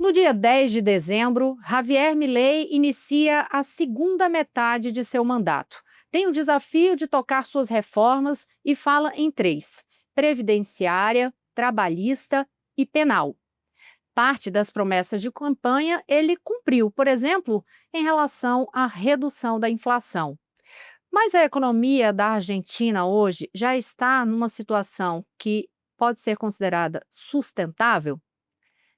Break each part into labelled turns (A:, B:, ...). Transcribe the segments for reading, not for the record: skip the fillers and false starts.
A: No dia 10 de dezembro, Javier Milei inicia a segunda metade de seu mandato. Tem o desafio de tocar suas reformas e fala em três: previdenciária, trabalhista e penal. Parte das promessas de campanha ele cumpriu, por exemplo, em relação à redução da inflação. Mas a economia da Argentina hoje já está numa situação que pode ser considerada sustentável?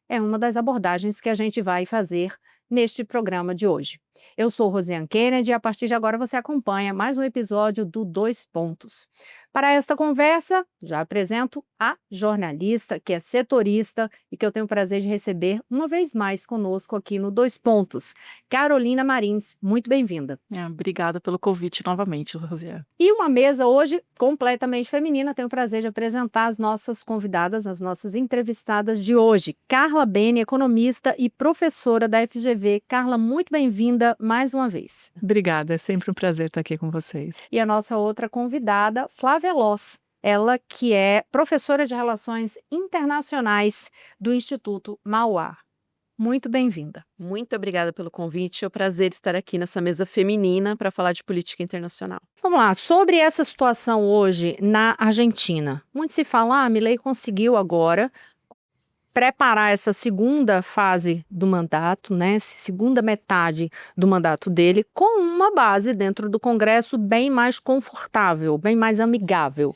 A: É uma das abordagens que a gente vai fazer neste programa de hoje. Eu sou Rosiane Kennedy e a partir de agora você acompanha mais um episódio do Dois Pontos. Para esta conversa, já apresento a jornalista, que é setorista e que eu tenho o prazer de receber uma vez mais conosco aqui no Dois Pontos, Carolina Marins. Muito bem-vinda.
B: Obrigada pelo convite novamente, Rosiane.
A: E uma mesa hoje completamente feminina. Tenho o prazer de apresentar as nossas convidadas, as nossas entrevistadas de hoje. Carla Bene, economista e professora da FGV. Carla, muito bem-vinda mais uma vez.
B: Obrigada, é sempre um prazer estar aqui com vocês.
A: E a nossa outra convidada, Flávia Loss. Ela que é professora de Relações Internacionais do Instituto Mauá. Muito bem-vinda.
C: Muito obrigada pelo convite. É um prazer estar aqui nessa mesa feminina para falar de política internacional.
A: Vamos lá, sobre essa situação hoje na Argentina. Muito se fala, Milei conseguiu agora preparar essa segunda fase do mandato, né, essa segunda metade do mandato dele, com uma base dentro do Congresso bem mais confortável, bem mais amigável.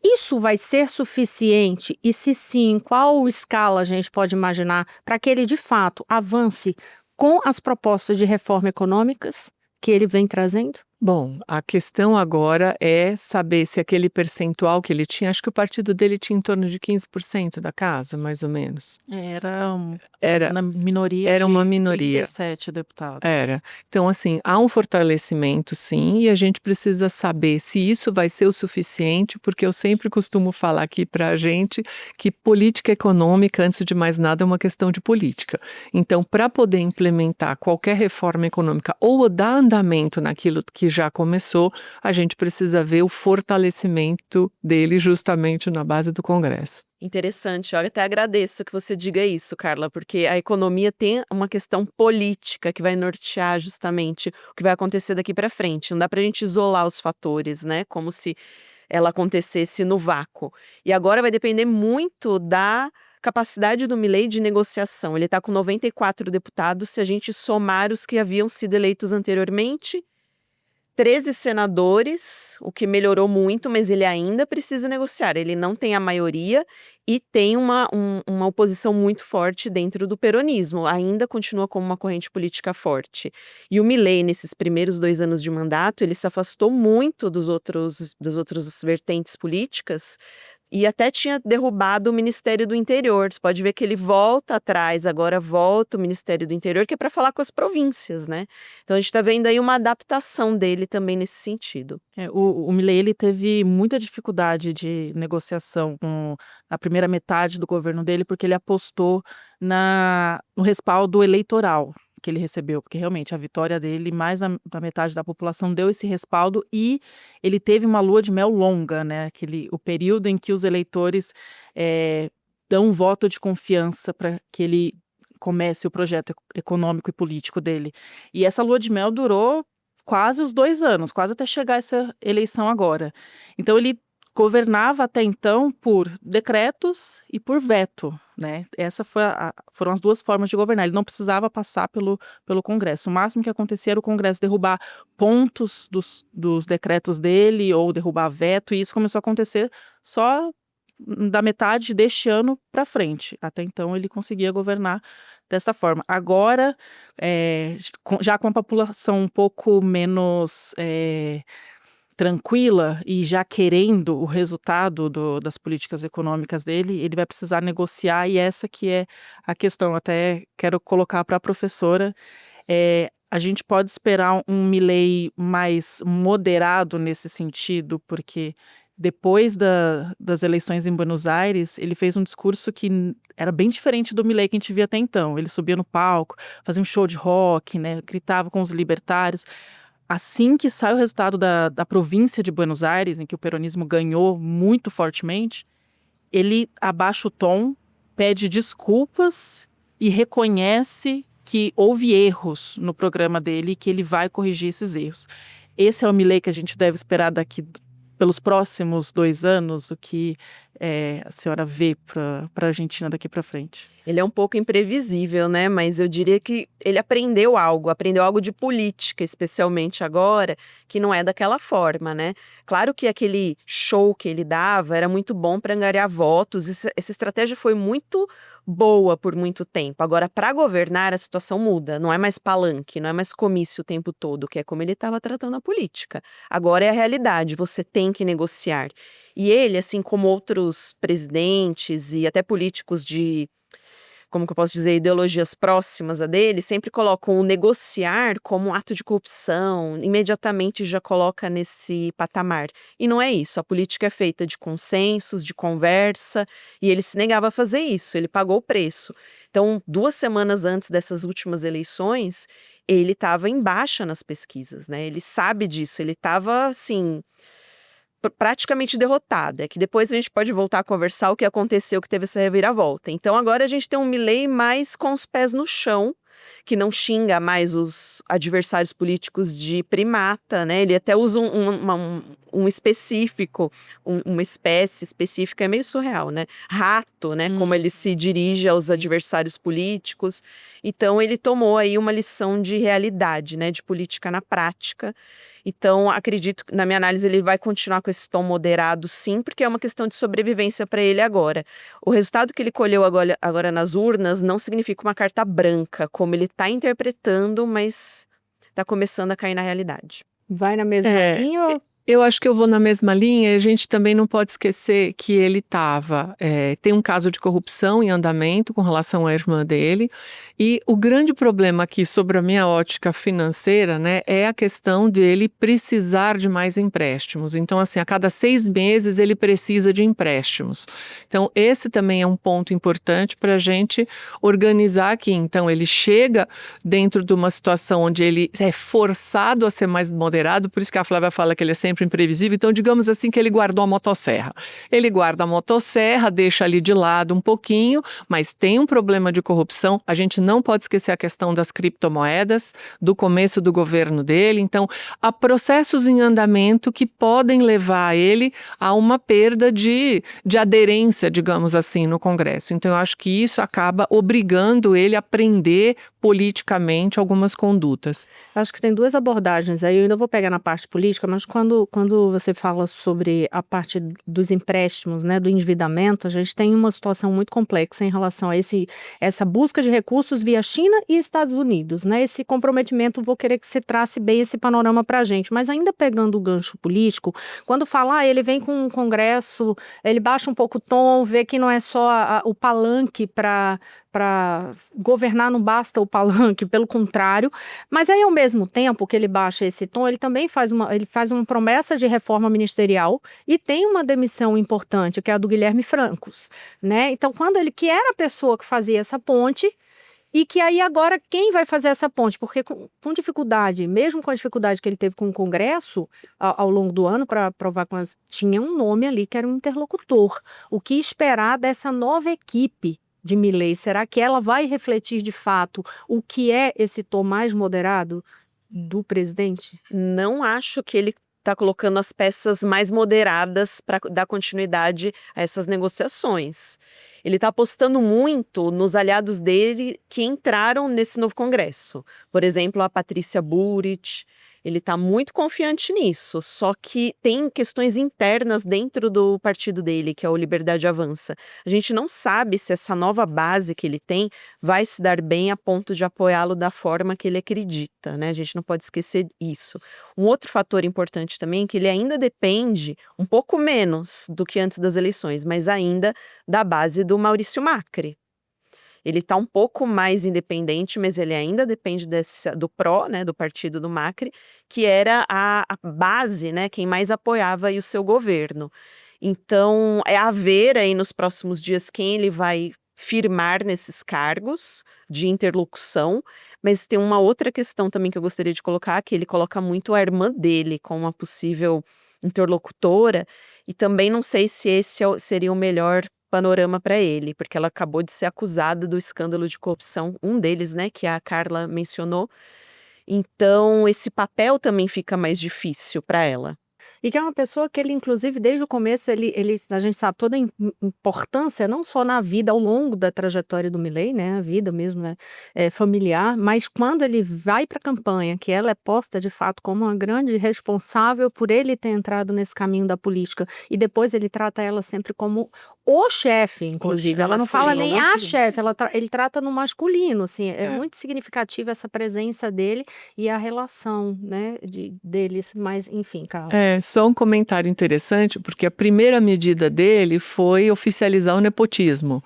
A: Isso vai ser suficiente? E se sim, qual escala a gente pode imaginar para que ele de fato avance com as propostas de reforma econômicas que ele vem trazendo?
B: Bom, a questão agora é saber se aquele percentual que ele tinha, acho que o partido dele tinha em torno de 15% da casa, mais ou menos.
C: Era
B: uma minoria.
C: 37 deputados.
B: Era. Então, assim, há um fortalecimento, sim, e a gente precisa saber se isso vai ser o suficiente, porque eu sempre costumo falar aqui para a gente que política econômica, antes de mais nada, é uma questão de política. Então, para poder implementar qualquer reforma econômica ou dar andamento naquilo que já começou, a gente precisa ver o fortalecimento dele justamente na base do Congresso.
C: Interessante, eu até agradeço que você diga isso, Carla, porque a economia tem uma questão política que vai nortear justamente o que vai acontecer daqui para frente. Não dá para a gente isolar os fatores, né? Como se ela acontecesse no vácuo. E agora vai depender muito da capacidade do Milei de negociação. Ele está com 94 deputados, se a gente somar os que haviam sido eleitos anteriormente, 13 senadores, o que melhorou muito, mas ele ainda precisa negociar. Ele não tem a maioria e tem uma oposição muito forte dentro do peronismo. Ainda continua como uma corrente política forte. E o Milei, nesses primeiros 2 anos de mandato, ele se afastou muito das outras vertentes políticas e até tinha derrubado o Ministério do Interior. Você pode ver que ele volta atrás, agora volta o Ministério do Interior, que é para falar com as províncias, né? Então a gente está vendo aí uma adaptação dele também nesse sentido.
B: O Milei ele teve muita dificuldade de negociação com a primeira metade do governo dele, porque ele apostou no respaldo eleitoral que ele recebeu, porque realmente a vitória dele, mais da metade da população deu esse respaldo e ele teve uma lua de mel longa, né? O período em que os eleitores dão um voto de confiança para que ele comece o projeto econômico e político dele. E essa lua de mel durou quase os 2 anos, quase até chegar essa eleição agora. Então ele governava até então por decretos e por veto, né? Foram as duas formas de governar. Ele não precisava passar pelo Congresso. O máximo que acontecia era o Congresso derrubar pontos dos decretos dele ou derrubar veto, e isso começou a acontecer só da metade deste ano para frente. Até então ele conseguia governar dessa forma. Agora, já com a população um pouco menos tranquila e já querendo o resultado das políticas econômicas dele, ele vai precisar negociar, e essa que é a questão. Até quero colocar para a professora, a gente pode esperar um Milei mais moderado nesse sentido, porque depois das eleições em Buenos Aires, ele fez um discurso que era bem diferente do Milei que a gente via até então. Ele subia no palco, fazia um show de rock, né, gritava com os libertários. Assim que sai o resultado da província de Buenos Aires, em que o peronismo ganhou muito fortemente, ele abaixa o tom, pede desculpas e reconhece que houve erros no programa dele e que ele vai corrigir esses erros. Esse é o Milei que a gente deve esperar pelos próximos 2 anos, o que a senhora vê para a Argentina daqui para frente?
C: Ele é um pouco imprevisível, né? Mas eu diria que ele aprendeu algo de política, especialmente agora, que não é daquela forma, né? Claro que aquele show que ele dava era muito bom para angariar votos, essa estratégia foi muito boa por muito tempo. Agora, para governar, a situação muda, não é mais palanque, não é mais comício o tempo todo, que é como ele estava tratando a política. Agora é a realidade, você tem que negociar. E ele, assim como outros presidentes e até políticos como que eu posso dizer, ideologias próximas a dele, sempre colocam o negociar como um ato de corrupção, imediatamente já coloca nesse patamar. E não é isso, a política é feita de consensos, de conversa, e ele se negava a fazer isso, ele pagou o preço. Então, 2 semanas antes dessas últimas eleições, ele estava em baixa nas pesquisas, né? Ele sabe disso, ele estava, assim, praticamente derrotada, é que depois a gente pode voltar a conversar o que aconteceu, que teve essa reviravolta. Então agora a gente tem um Milei mais com os pés no chão, que não xinga mais os adversários políticos de primata, né? Ele até usa um específico, uma espécie específica, é meio surreal, né? Rato, né? Como ele se dirige aos adversários políticos. Então ele tomou aí uma lição de realidade, né? De política na prática. Então, acredito que, na minha análise, ele vai continuar com esse tom moderado, sim, porque é uma questão de sobrevivência para ele agora. O resultado que ele colheu agora nas urnas não significa uma carta branca, como ele está interpretando, mas está começando a cair na realidade.
A: Vai na mesma linha ou...
D: Eu acho que eu vou na mesma linha, e a gente também não pode esquecer que ele tem um caso de corrupção em andamento com relação à irmã dele, e o grande problema aqui sobre a minha ótica financeira, né, é a questão de ele precisar de mais empréstimos. Então, assim, a cada 6 meses ele precisa de empréstimos. Então, esse também é um ponto importante para a gente organizar aqui. Então, ele chega dentro de uma situação onde ele é forçado a ser mais moderado, por isso que a Flávia fala que ele é sempre imprevisível. Então, digamos assim que ele guardou a motosserra. Ele guarda a motosserra, deixa ali de lado um pouquinho, mas tem um problema de corrupção. A gente não pode esquecer a questão das criptomoedas, do começo do governo dele. Então, há processos em andamento que podem levar ele a uma perda de aderência, digamos assim, no Congresso. Então, eu acho que isso acaba obrigando ele a aprender politicamente algumas condutas.
A: Acho que tem 2 abordagens aí, eu ainda vou pegar na parte política, mas quando você fala sobre a parte dos empréstimos, né, do endividamento, a gente tem uma situação muito complexa em relação a essa busca de recursos via China e Estados Unidos, né? Esse comprometimento, vou querer que você trace bem esse panorama para a gente, mas ainda pegando o gancho político, quando fala, ele vem com um Congresso, ele baixa um pouco o tom, vê que não é só o palanque para governar, não basta o palanque, pelo contrário, mas aí ao mesmo tempo que ele baixa esse tom, ele também faz uma promessa de reforma ministerial e tem uma demissão importante, que é a do Guilherme Francos, né? Então, que era a pessoa que fazia essa ponte, e que aí agora quem vai fazer essa ponte? Porque com dificuldade, mesmo com a dificuldade que ele teve com o Congresso ao longo do ano para aprovar tinha um nome ali que era um interlocutor. O que esperar dessa nova equipe de Milei? Será que ela vai refletir de fato o que é esse tom mais moderado do presidente?
C: Não acho que ele está colocando as peças mais moderadas para dar continuidade a essas negociações. Ele está apostando muito nos aliados dele que entraram nesse novo Congresso. Por exemplo, a Patrícia Bullrich. Ele está muito confiante nisso, só que tem questões internas dentro do partido dele, que é o Liberdade Avança. A gente não sabe se essa nova base que ele tem vai se dar bem a ponto de apoiá-lo da forma que ele acredita, né? A gente não pode esquecer isso. Um outro fator importante também é que ele ainda depende, um pouco menos do que antes das eleições, mas ainda da base do Maurício Macri. Ele está um pouco mais independente, mas ele ainda depende do PRO, né, do partido do Macri, que era a base, né, quem mais apoiava aí o seu governo. Então, é a ver aí nos próximos dias quem ele vai firmar nesses cargos de interlocução, mas tem uma outra questão também que eu gostaria de colocar, que ele coloca muito a irmã dele como uma possível interlocutora, e também não sei se esse seria o melhor panorama para ele, porque ela acabou de ser acusada do escândalo de corrupção, um deles, né, que a Carla mencionou. Então, esse papel também fica mais difícil para ela.
A: E que é uma pessoa que ele, inclusive, desde o começo, a gente sabe toda a importância, não só na vida, ao longo da trajetória do Milei, né, a vida mesmo, né, familiar, mas quando ele vai para a campanha, que ela é posta, de fato, como uma grande responsável por ele ter entrado nesse caminho da política, e depois ele trata ela sempre como o chefe, inclusive. Ela não fala nem a chefe, ele trata no masculino, assim, é muito significativa essa presença dele e a relação, né, deles, mas enfim, Carla.
D: Só um comentário interessante, porque a primeira medida dele foi oficializar o nepotismo.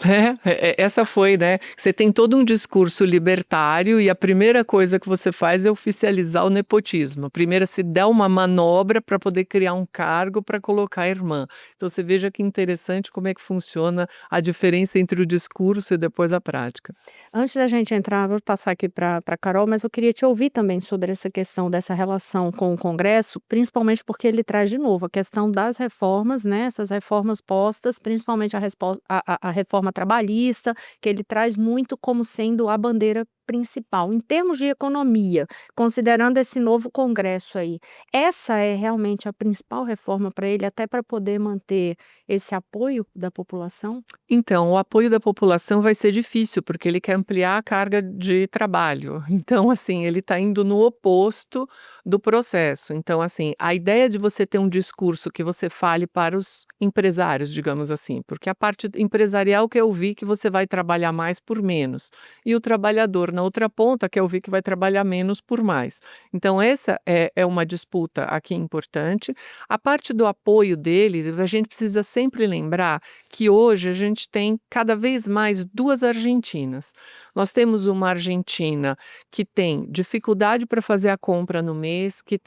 D: Né? Essa foi, né? Você tem todo um discurso libertário e a primeira coisa que você faz é oficializar o nepotismo. Primeiro se dá uma manobra para poder criar um cargo para colocar a irmã. Então você veja que interessante como é que funciona a diferença entre o discurso e depois a prática.
A: Antes da gente entrar, vou passar aqui para Carol, mas eu queria te ouvir também sobre essa questão dessa relação com o Congresso, principalmente porque ele traz de novo a questão das reformas, né? Essas reformas postas, principalmente a reforma trabalhista, que ele traz muito como sendo a bandeira principal. Em termos de economia, considerando esse novo Congresso aí, essa é realmente a principal reforma para ele, até para poder manter esse apoio da população?
D: Então, o apoio da população vai ser difícil, porque ele quer ampliar a carga de trabalho. Então, assim, ele está indo no oposto do processo. Então, assim, a ideia de você ter um discurso que você fale para os empresários, digamos assim, porque a parte empresarial quer ouvir que você vai trabalhar mais por menos, e o trabalhador na outra ponta quer ouvir que vai trabalhar menos por mais. Então, essa é uma disputa aqui importante. A parte do apoio dele, a gente precisa sempre lembrar que hoje a gente tem cada vez mais duas Argentinas. Nós temos uma Argentina que tem dificuldade para fazer a compra no mês, que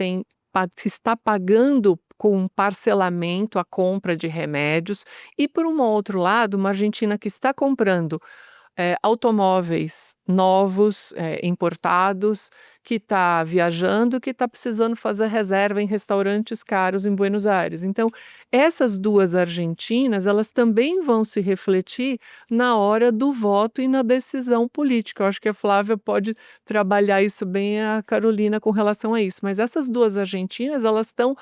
D: está pagando com parcelamento a compra de remédios, e por um outro lado, uma Argentina que está comprando automóveis novos, importados, que está viajando, que está precisando fazer reserva em restaurantes caros em Buenos Aires. Então, essas duas Argentinas, elas também vão se refletir na hora do voto e na decisão política. Eu acho que a Flávia pode trabalhar isso bem, a Carolina, com relação a isso. Mas essas duas Argentinas, elas estão...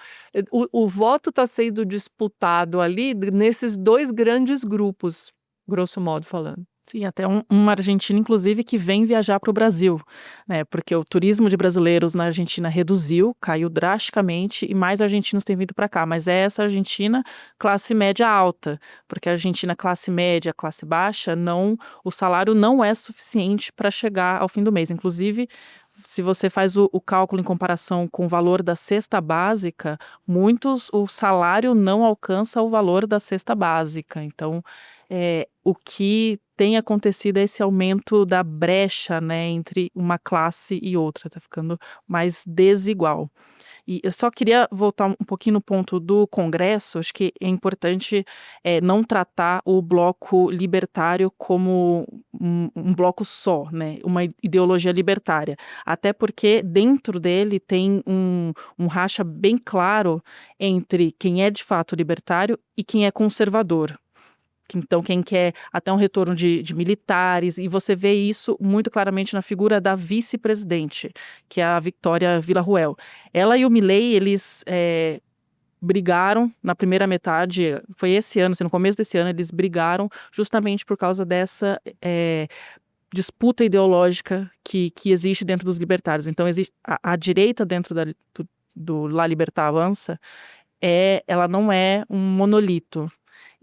D: O voto está sendo disputado ali nesses dois grandes grupos, grosso modo falando.
B: Sim, até uma argentina, inclusive, que vem viajar para o Brasil, né? Porque o turismo de brasileiros na Argentina reduziu, caiu drasticamente e mais argentinos têm vindo para cá. Mas é essa Argentina classe média alta, porque a Argentina classe média, classe baixa, o salário não é suficiente para chegar ao fim do mês. Inclusive, se você faz o cálculo em comparação com o valor da cesta básica, o salário não alcança o valor da cesta básica. Então, o que tem acontecido é esse aumento da brecha, né, entre uma classe e outra, está ficando mais desigual. E eu só queria voltar um pouquinho no ponto do Congresso. Acho que é importante não tratar o bloco libertário como um bloco só, né? Uma ideologia libertária. Até porque dentro dele tem um racha bem claro entre quem é de fato libertário e quem é conservador. Então, quem quer até um retorno de militares, e você vê isso muito claramente na figura da vice-presidente, que é a Victoria Villarruel. Ela e o Milei, eles brigaram na primeira metade, foi esse ano, no começo desse ano, eles brigaram justamente por causa dessa disputa ideológica que existe dentro dos libertários. Então, existe a direita dentro do La Libertad Avança, ela não é um monolito.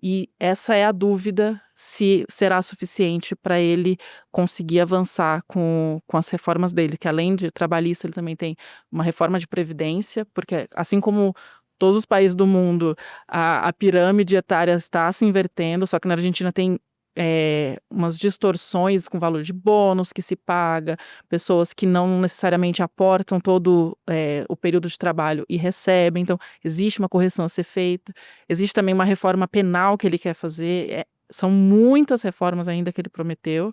B: E essa é a dúvida se será suficiente para ele conseguir avançar com as reformas dele, que além de trabalhista, ele também tem uma reforma de previdência, porque assim como todos os países do mundo, a pirâmide etária está se invertendo, só que na Argentina tem umas distorções com valor de bônus que se paga, pessoas que não necessariamente aportam todo o período de trabalho e recebem. Então, existe uma correção a ser feita. Existe também uma reforma penal que ele quer fazer. São muitas reformas ainda que ele prometeu.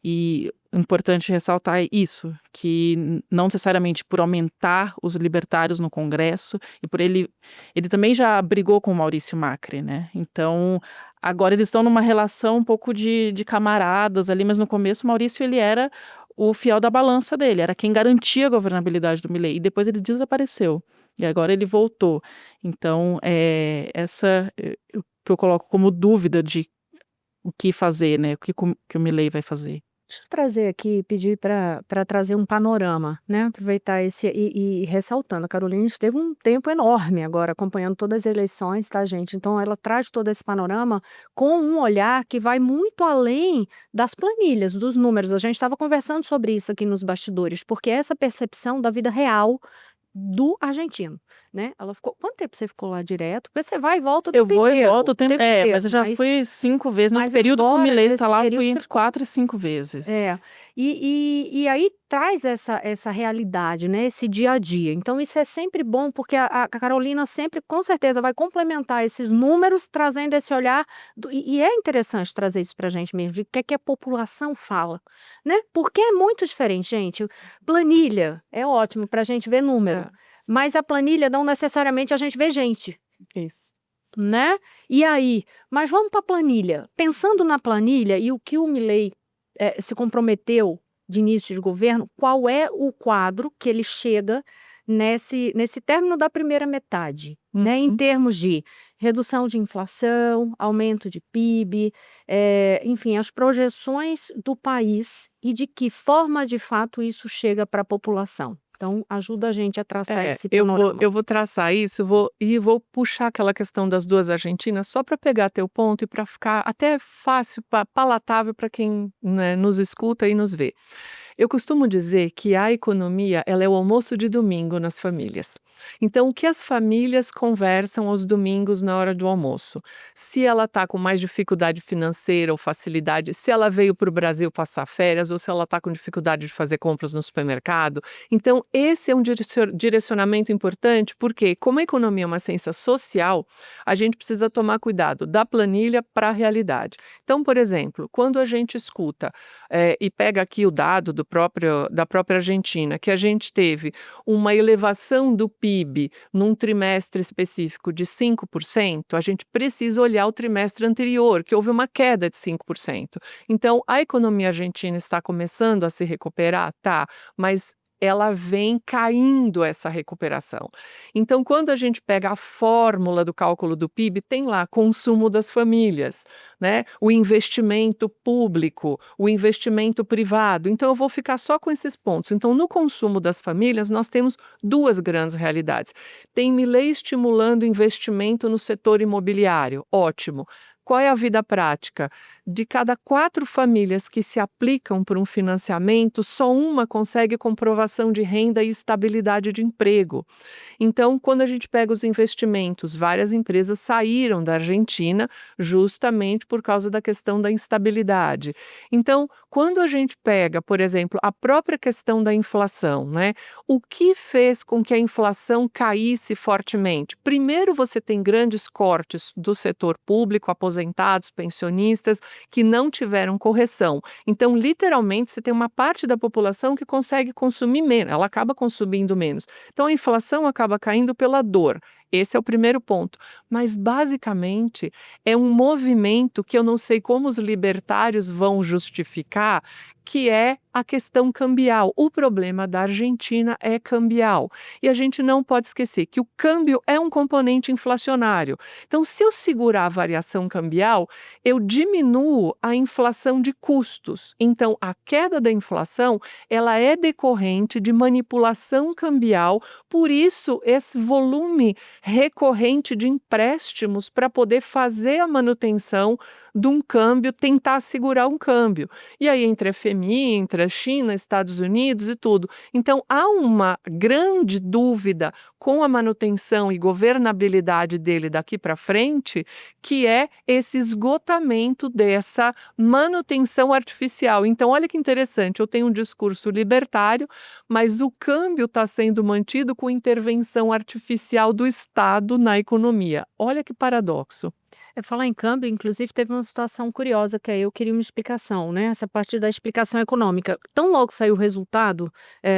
B: E é importante ressaltar isso, que não necessariamente por aumentar os libertários no Congresso, e por ele também já brigou com o Maurício Macri, né? Então, Agora eles estão numa relação um pouco de camaradas ali, mas no começo o Maurício ele era o fiel da balança dele, era quem garantia a governabilidade do Milei, e depois ele desapareceu, e agora ele voltou. Então, o que eu coloco como dúvida de o que fazer, né, que o Milei vai fazer.
A: Deixa eu trazer aqui, pedir para trazer um panorama, né? Aproveitar esse e ressaltando, a Carolina esteve um tempo enorme agora acompanhando todas as eleições, tá, gente? Então ela traz todo esse panorama com um olhar que vai muito além das planilhas, dos números. A gente estava conversando sobre isso aqui nos bastidores, porque essa percepção da vida real do argentino, né? Ela ficou. Quanto tempo você ficou lá direto? Porque você vai e volta o
B: Eu
A: tempo
B: vou e
A: inteiro,
B: volto o tempo.
A: tempo
B: Mas eu já
A: inteiro.
B: fui 5 vezes. Nesse
A: Mas
B: período que o
A: agora,
B: Milei
A: nesse
B: está lá, eu
A: período,
B: fui
A: você
B: entre 4 e 5 vezes.
A: E aí traz essa realidade, né? Esse dia a dia. Então, isso é sempre bom, porque a Carolina sempre, com certeza, vai complementar esses números, trazendo esse olhar. E é interessante trazer isso para a gente mesmo, de o que é que a população fala, né? Porque é muito diferente, gente. Planilha é ótimo para a gente ver número, mas a planilha não necessariamente a gente vê gente,
D: Isso.
A: né? E aí? Mas vamos para a planilha. Pensando na planilha e o que o Milei se comprometeu de início de governo, qual é o quadro que ele chega nesse término da primeira metade, né? Em termos de redução de inflação, aumento de PIB, enfim, as projeções do país e de que forma, de fato, isso chega para a população. Então, ajuda a gente a traçar esse panorama.
D: Eu vou traçar isso, vou puxar aquela questão das duas Argentinas só para pegar teu ponto e para ficar até fácil, palatável para quem, né, nos escuta e nos vê. Eu costumo dizer que a economia, ela é o almoço de domingo nas famílias. Então, o que as famílias conversam aos domingos na hora do almoço? Se ela está com mais dificuldade financeira ou facilidade, se ela veio para o Brasil passar férias ou se ela está com dificuldade de fazer compras no supermercado. Então, esse é um direcionamento importante, porque como a economia é uma ciência social, a gente precisa tomar cuidado da planilha para a realidade. Então, por exemplo, quando a gente escuta e pega aqui o dado da própria Argentina, que a gente teve uma elevação do PIB num trimestre específico de 5%, a gente precisa olhar o trimestre anterior, que houve uma queda de 5%. Então, a economia argentina está começando a se recuperar? Tá, mas ela vem caindo essa recuperação. Então, quando a gente pega a fórmula do cálculo do PIB, tem lá consumo das famílias, né? O investimento público, o investimento privado. Então, eu vou ficar só com esses pontos. Então, no consumo das famílias, nós temos duas grandes realidades. Tem Milei estimulando investimento no setor imobiliário, ótimo. Qual é a vida prática? De cada 4 famílias que se aplicam por um financiamento, só uma consegue comprovação de renda e estabilidade de emprego. Então, quando a gente pega os investimentos, várias empresas saíram da Argentina justamente por causa da questão da instabilidade. Então, quando a gente pega, por exemplo, a própria questão da inflação, né? O que fez com que a inflação caísse fortemente? Primeiro, você tem grandes cortes do setor público, aposentados, pensionistas, que não tiveram correção. Então, literalmente, você tem uma parte da população que consegue consumir menos, ela acaba consumindo menos. Então, a inflação acaba caindo pela dor. Esse é o primeiro ponto. Mas, basicamente, é um movimento que eu não sei como os libertários vão justificar, que é a questão cambial. O problema da Argentina é cambial. E a gente não pode esquecer que o câmbio é um componente inflacionário. Então, se eu segurar a variação cambial, eu diminuo a inflação de custos. Então, a queda da inflação, ela é decorrente de manipulação cambial, por isso esse volume recorrente de empréstimos para poder fazer a manutenção de um câmbio, tentar segurar um câmbio. E aí entre a FMI, entre a China, Estados Unidos e tudo. Então há uma grande dúvida com a manutenção e governabilidade dele daqui para frente, que é esse esgotamento dessa manutenção artificial. Então olha que interessante, eu tenho um discurso libertário, mas o câmbio está sendo mantido com intervenção artificial do Estado na economia. Olha que paradoxo.
A: Falar em câmbio, inclusive, teve uma situação curiosa que aí eu queria uma explicação, né? Essa parte da explicação econômica. Tão logo saiu o resultado,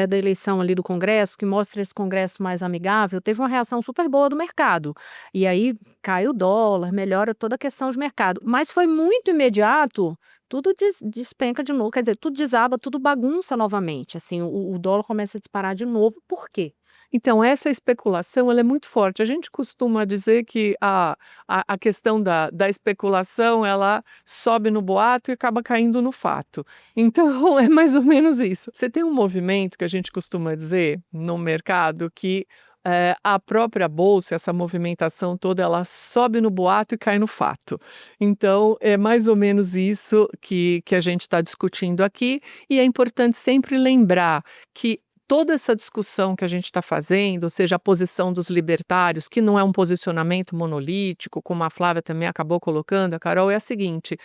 A: da eleição ali do Congresso, que mostra esse Congresso mais amigável, teve uma reação super boa do mercado. E aí cai o dólar, melhora toda a questão de mercado. Mas foi muito imediato, tudo despenca de novo, quer dizer, tudo desaba, tudo bagunça novamente. Assim, o dólar começa a disparar de novo. Por quê?
D: Então, essa especulação ela é muito forte. A gente costuma dizer que a questão da especulação ela sobe no boato e acaba caindo no fato. Então, é mais ou menos isso. Você tem um movimento que a gente costuma dizer no mercado que a própria bolsa, essa movimentação toda, ela sobe no boato e cai no fato. Então, é mais ou menos isso que a gente está discutindo aqui, e é importante sempre lembrar que toda essa discussão que a gente está fazendo, ou seja, a posição dos libertários, que não é um posicionamento monolítico, como a Flávia também acabou colocando, a Carol, é a seguinte: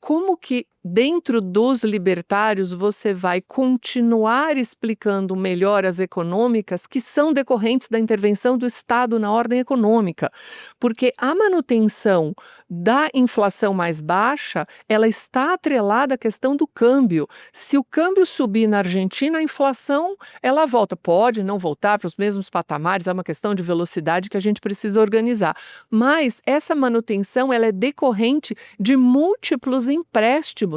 D: como que dentro dos libertários você vai continuar explicando melhoras econômicas que são decorrentes da intervenção do Estado na ordem econômica? Porque a manutenção da inflação mais baixa, ela está atrelada à questão do câmbio. Se o câmbio subir na Argentina, a inflação ela volta. Pode não voltar para os mesmos patamares, é uma questão de velocidade que a gente precisa organizar. Mas essa manutenção ela é decorrente de múltiplos empréstimos.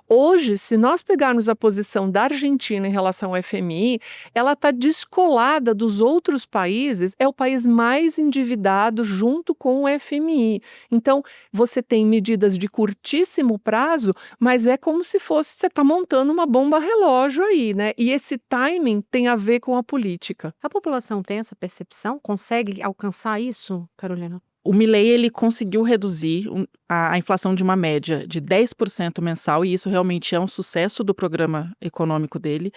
D: Hoje, se nós pegarmos a posição da Argentina em relação ao FMI, ela está descolada dos outros países, é o país mais endividado junto com o FMI. Então, você tem medidas de curtíssimo prazo, mas é como se fosse você está montando uma bomba relógio aí, né? E esse timing tem a ver com a política.
A: A população tem essa percepção? Consegue alcançar isso, Carolina?
B: O Milei ele conseguiu reduzir a inflação de uma média de 10% mensal, e isso realmente é um sucesso do programa econômico dele,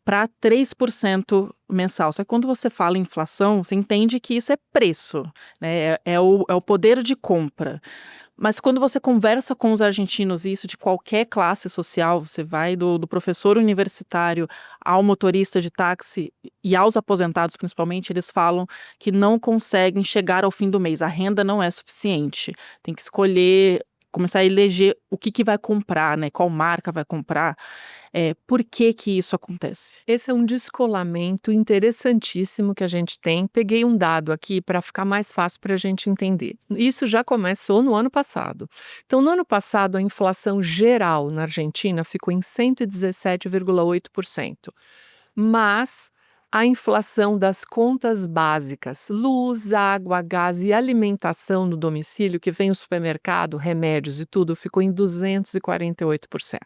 B: para 3% mensal. Só que quando você fala em inflação, você entende que isso é preço, né? É o poder de compra. Mas quando você conversa com os argentinos, isso de qualquer classe social, você vai do professor universitário ao motorista de táxi e aos aposentados principalmente, eles falam que não conseguem chegar ao fim do mês, a renda não é suficiente, tem que escolher, começar a eleger o que vai comprar, né? Qual marca vai comprar. Por que isso acontece?
D: Esse é um descolamento interessantíssimo que a gente tem. Peguei um dado aqui para ficar mais fácil para a gente entender. Isso já começou no ano passado. Então, no ano passado, a inflação geral na Argentina ficou em 117,8%. Mas a inflação das contas básicas, luz, água, gás e alimentação no domicílio, que vem o supermercado, remédios e tudo, ficou em 248%.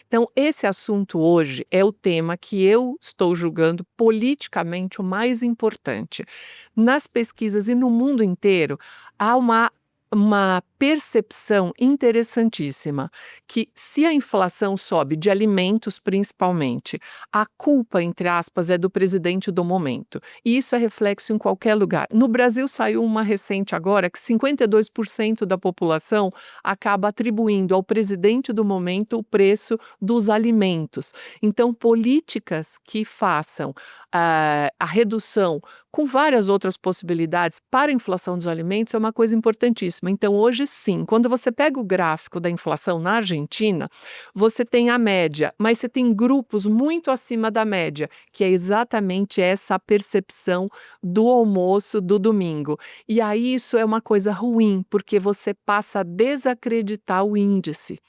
D: Então, esse assunto hoje é o tema que eu estou julgando politicamente o mais importante. Nas pesquisas e no mundo inteiro, há uma percepção interessantíssima que se a inflação sobe de alimentos principalmente, a culpa, entre aspas, é do presidente do momento. E isso é reflexo em qualquer lugar. No Brasil saiu uma recente agora que 52% da população acaba atribuindo ao presidente do momento o preço dos alimentos. Então, políticas que façam a redução com várias outras possibilidades para a inflação dos alimentos é uma coisa importantíssima. Então, hoje sim, quando você pega o gráfico da inflação na Argentina, você tem a média, mas você tem grupos muito acima da média, que é exatamente essa percepção do almoço do domingo. E aí isso é uma coisa ruim, porque você passa a desacreditar o índice.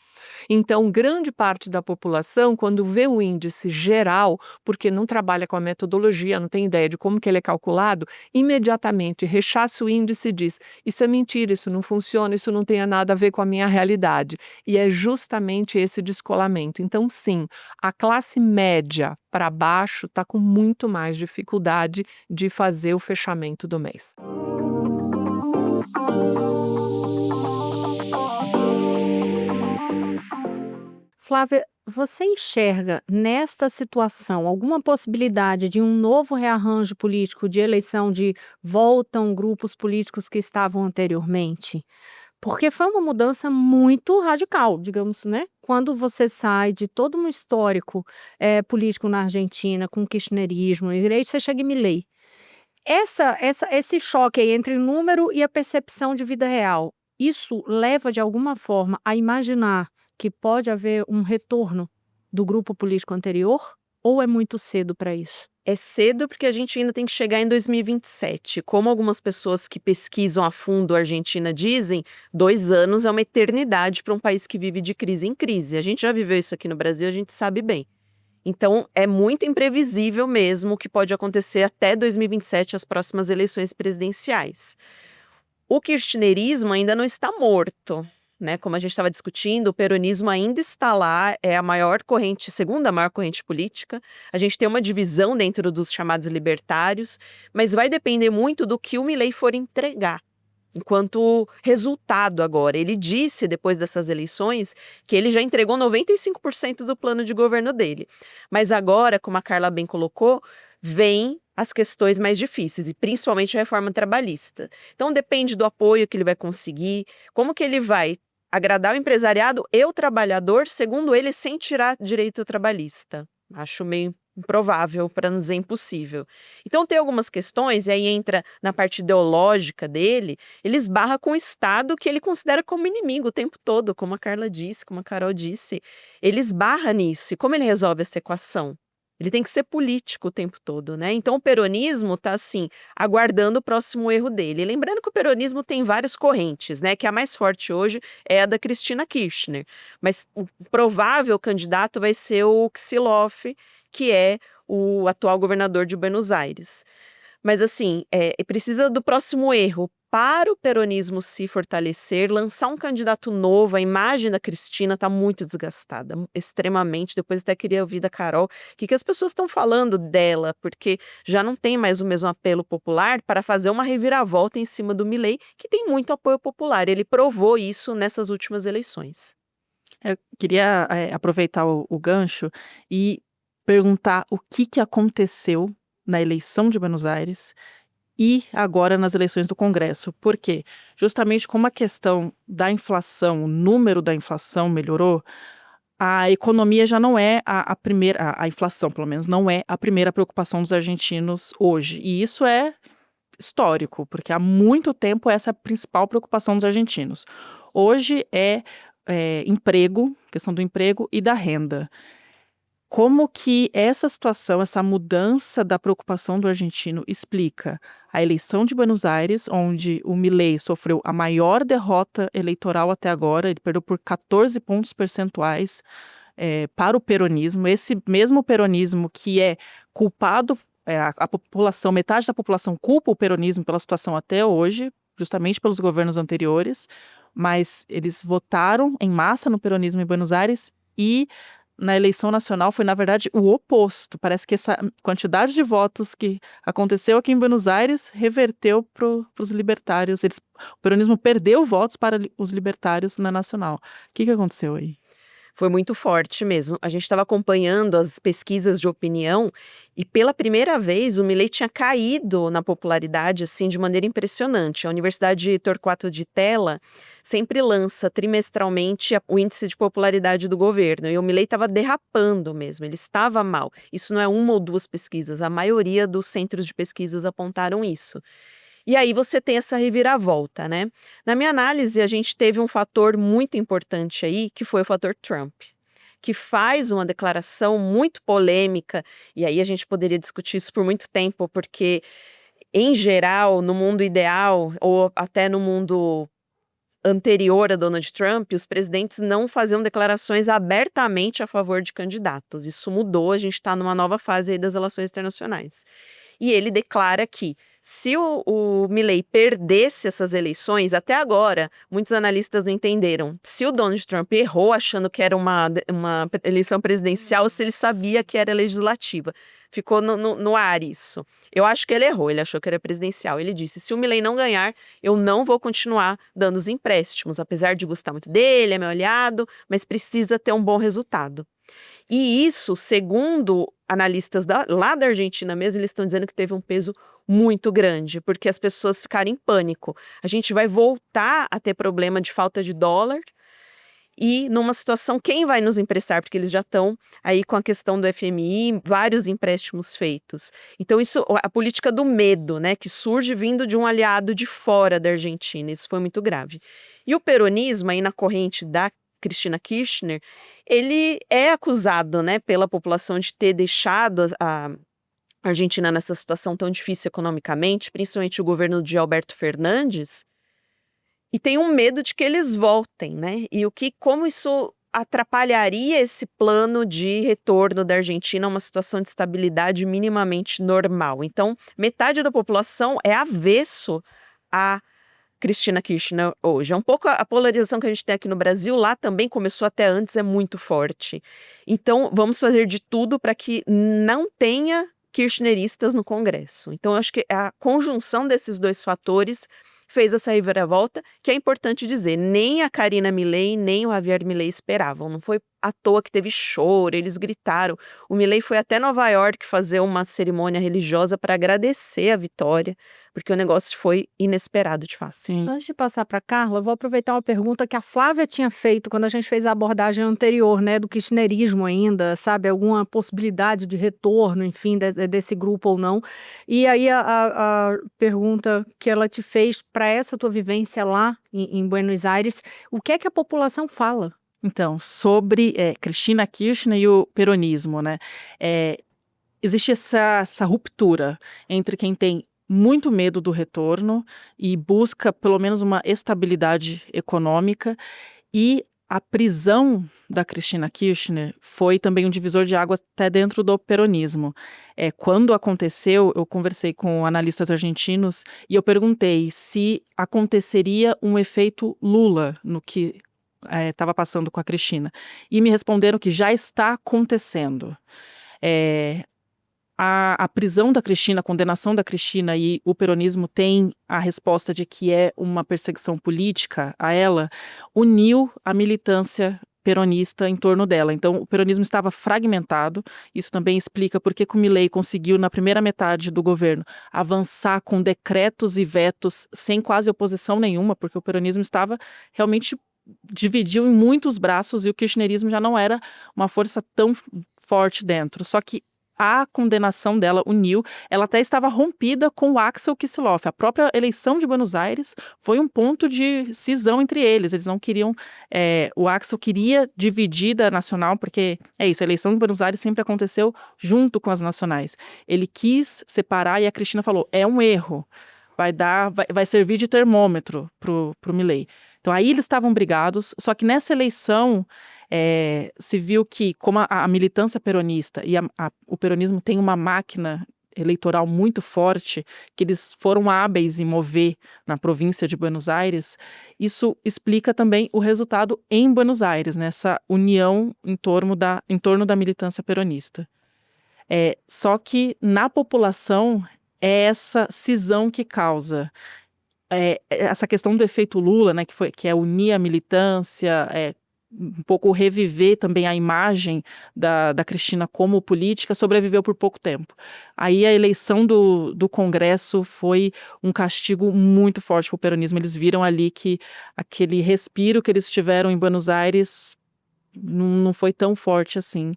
D: Então, grande parte da população, quando vê o índice geral, porque não trabalha com a metodologia, não tem ideia de como que ele é calculado, imediatamente rechaça o índice e diz: isso é mentira, isso não funciona, isso não tem nada a ver com a minha realidade. E é justamente esse descolamento. Então, sim, a classe média para baixo está com muito mais dificuldade de fazer o fechamento do mês.
A: Flávia, você enxerga nesta situação alguma possibilidade de um novo rearranjo político, de eleição, de voltam grupos políticos que estavam anteriormente? Porque foi uma mudança muito radical, digamos, né? Quando você sai de todo um histórico político na Argentina, com o kirchnerismo, e aí você chega em Milei. Esse choque aí entre o número e a percepção de vida real, Isso leva, de alguma forma, a imaginar que pode haver um retorno do grupo político anterior? Ou é muito cedo para isso?
C: É cedo porque a gente ainda tem que chegar em 2027. Como algumas pessoas que pesquisam a fundo a Argentina dizem, 2 anos é uma eternidade para um país que vive de crise em crise. A gente já viveu isso aqui no Brasil, a gente sabe bem. Então, é muito imprevisível mesmo o que pode acontecer até 2027, as próximas eleições presidenciais. O kirchnerismo ainda não está morto, né? Como a gente estava discutindo, o peronismo ainda está lá, é a maior corrente, segunda maior corrente política. A gente tem uma divisão dentro dos chamados libertários, mas vai depender muito do que o Milei for entregar. Enquanto resultado agora, ele disse depois dessas eleições que ele já entregou 95% do plano de governo dele. Mas agora, como a Carla bem colocou, vem as questões mais difíceis, e principalmente a reforma trabalhista. Então depende do apoio que ele vai conseguir, como que ele vai agradar o empresariado e o trabalhador, segundo ele, sem tirar direito trabalhista. Acho meio improvável, para não dizer impossível. Então tem algumas questões, e aí entra na parte ideológica dele, ele esbarra com o Estado que ele considera como inimigo o tempo todo, como a Carla disse, como a Carol disse. Ele esbarra nisso. E como ele resolve essa equação? Ele tem que ser político o tempo todo, né? Então o peronismo está assim, aguardando o próximo erro dele. E lembrando que o peronismo tem várias correntes, né? Que a mais forte hoje é a da Cristina Kirchner. Mas o provável candidato vai ser o Kicillof, que é o atual governador de Buenos Aires. Mas assim, precisa do próximo erro para o peronismo se fortalecer, lançar um candidato novo. A imagem da Cristina está muito desgastada, extremamente. Depois até queria ouvir da Carol o que as pessoas estão falando dela, porque já não tem mais o mesmo apelo popular para fazer uma reviravolta em cima do Milei, que tem muito apoio popular. Ele provou isso nessas últimas eleições.
B: Eu queria aproveitar o gancho e perguntar o que aconteceu na eleição de Buenos Aires e agora nas eleições do Congresso. Por quê? Justamente como a questão da inflação, o número da inflação melhorou, a economia já não é a primeira, a inflação pelo menos, não é a primeira preocupação dos argentinos hoje. E isso é histórico, porque há muito tempo essa é a principal preocupação dos argentinos. Hoje é emprego, questão do emprego e da renda. Como que essa situação, essa mudança da preocupação do argentino explica a eleição de Buenos Aires, onde o Milei sofreu a maior derrota eleitoral até agora, ele perdeu por 14 pontos percentuais para o peronismo, esse mesmo peronismo que é culpado, a população, metade da população culpa o peronismo pela situação até hoje, justamente pelos governos anteriores, mas eles votaram em massa no peronismo em Buenos Aires e na eleição nacional foi, na verdade, o oposto. Parece que essa quantidade de votos que aconteceu aqui em Buenos Aires reverteu para os libertários. O peronismo perdeu votos para os libertários na nacional. O que aconteceu aí?
C: Foi muito forte mesmo. A gente estava acompanhando as pesquisas de opinião e pela primeira vez o Milei tinha caído na popularidade assim de maneira impressionante. A Universidade Torquato de Tella sempre lança trimestralmente o índice de popularidade do governo e o Milei estava derrapando mesmo, ele estava mal. Isso não é uma ou duas pesquisas, a maioria dos centros de pesquisas apontaram isso. E aí você tem essa reviravolta, né? Na minha análise, a gente teve um fator muito importante aí, que foi o fator Trump, que faz uma declaração muito polêmica, e aí a gente poderia discutir isso por muito tempo, porque, em geral, no mundo ideal, ou até no mundo anterior a Donald Trump, os presidentes não faziam declarações abertamente a favor de candidatos. Isso mudou, a gente está numa nova fase aí das relações internacionais. E ele declara que se o Milei perdesse essas eleições, até agora, muitos analistas não entenderam se o Donald Trump errou achando que era uma eleição presidencial ou se ele sabia que era legislativa. Ficou no ar isso. Eu acho que ele errou, ele achou que era presidencial. Ele disse, se o Milei não ganhar, eu não vou continuar dando os empréstimos, apesar de gostar muito dele, é meu aliado, mas precisa ter um bom resultado. E isso, segundo analistas lá da Argentina mesmo, eles estão dizendo que teve um peso muito grande, porque as pessoas ficaram em pânico. A gente vai voltar a ter problema de falta de dólar e numa situação, quem vai nos emprestar? Porque eles já estão aí com a questão do FMI, vários empréstimos feitos. Então, isso, a política do medo, né, que surge vindo de um aliado de fora da Argentina, isso foi muito grave. E o peronismo, aí na corrente da Cristina Kirchner, ele é acusado, né, pela população de ter deixado a Argentina nessa situação tão difícil economicamente, principalmente o governo de Alberto Fernandes, e tem um medo de que eles voltem, né? E como isso atrapalharia esse plano de retorno da Argentina a uma situação de estabilidade minimamente normal. Então, metade da população é avesso a Cristina Kirchner hoje. É um pouco a polarização que a gente tem aqui no Brasil, lá também começou até antes, é muito forte. Então, vamos fazer de tudo para que não tenha kirchneristas no Congresso. Então, eu acho que a conjunção desses dois fatores fez essa reviravolta, que é importante dizer, nem a Karina Milei, nem o Javier Milei esperavam. Não foi à toa que teve choro, eles gritaram. O Milei foi até Nova York fazer uma cerimônia religiosa para agradecer a vitória, porque o negócio foi inesperado de fato.
B: Sim.
A: Antes de passar para Carla, eu vou aproveitar uma pergunta que a Flávia tinha feito quando a gente fez a abordagem anterior, né, do kirchnerismo ainda, sabe, alguma possibilidade de retorno, enfim, desse grupo ou não. E aí a pergunta que ela te fez para essa tua vivência lá em Buenos Aires, o que é que a população fala?
B: Então, sobre Cristina Kirchner e o peronismo, né? Existe essa ruptura entre quem tem muito medo do retorno e busca pelo menos uma estabilidade econômica, e a prisão da Cristina Kirchner foi também um divisor de água até dentro do peronismo. Quando aconteceu, eu conversei com analistas argentinos e eu perguntei se aconteceria um efeito Lula no que estava passando com a Cristina. E me responderam que já está acontecendo. A prisão da Cristina, a condenação da Cristina e o peronismo tem a resposta de que é uma perseguição política a ela, uniu a militância peronista em torno dela. Então, o peronismo estava fragmentado. Isso também explica por que o Milei conseguiu, na primeira metade do governo, avançar com decretos e vetos sem quase oposição nenhuma, porque o peronismo estava realmente dividiu em muitos braços e o kirchnerismo já não era uma força tão forte dentro. Só que a condenação dela uniu, ela até estava rompida com o Axel Kicillof. A própria eleição de Buenos Aires foi um ponto de cisão entre eles. Eles não queriam, o Axel queria dividir da nacional, porque é isso, a eleição de Buenos Aires sempre aconteceu junto com as nacionais. Ele quis separar e a Cristina falou, é um erro, vai servir de termômetro pro Milei. Então aí eles estavam brigados, só que nessa eleição se viu que como a militância peronista e o peronismo tem uma máquina eleitoral muito forte, que eles foram hábeis em mover na província de Buenos Aires, isso explica também o resultado em Buenos Aires, nessa união em torno da militância peronista. Só que na população é essa cisão que causa essa questão do efeito Lula, né, que é unir a militância, um pouco reviver também a imagem da Cristina como política, sobreviveu por pouco tempo. Aí a eleição do Congresso foi um castigo muito forte para o peronismo. Eles viram ali que aquele respiro que eles tiveram em Buenos Aires não foi tão forte assim.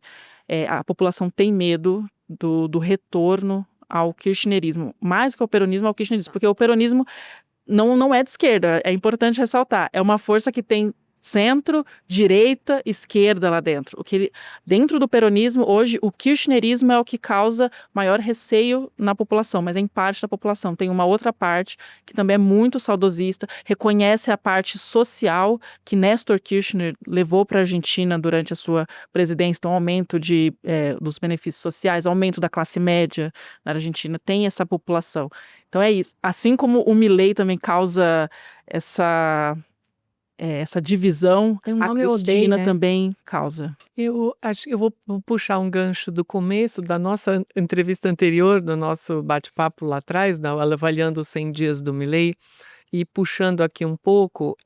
B: A população tem medo do retorno ao kirchnerismo, mais que ao peronismo, ao kirchnerismo, porque o peronismo não é de esquerda, é importante ressaltar, é uma força que tem centro, direita, esquerda lá dentro. Dentro do peronismo, hoje, o kirchnerismo é o que causa maior receio na população, mas em parte da população. Tem uma outra parte que também é muito saudosista, reconhece a parte social que Néstor Kirchner levou para a Argentina durante a sua presidência, então aumento dos benefícios sociais, aumento da classe média na Argentina, tem essa população. Então é isso. Assim como o Milei também causa essa divisão, a Cristina também causa.
D: Eu acho que eu vou puxar um gancho do começo da nossa entrevista anterior, do nosso bate-papo lá atrás, avaliando os 100 dias do Milei, e puxando aqui um pouco,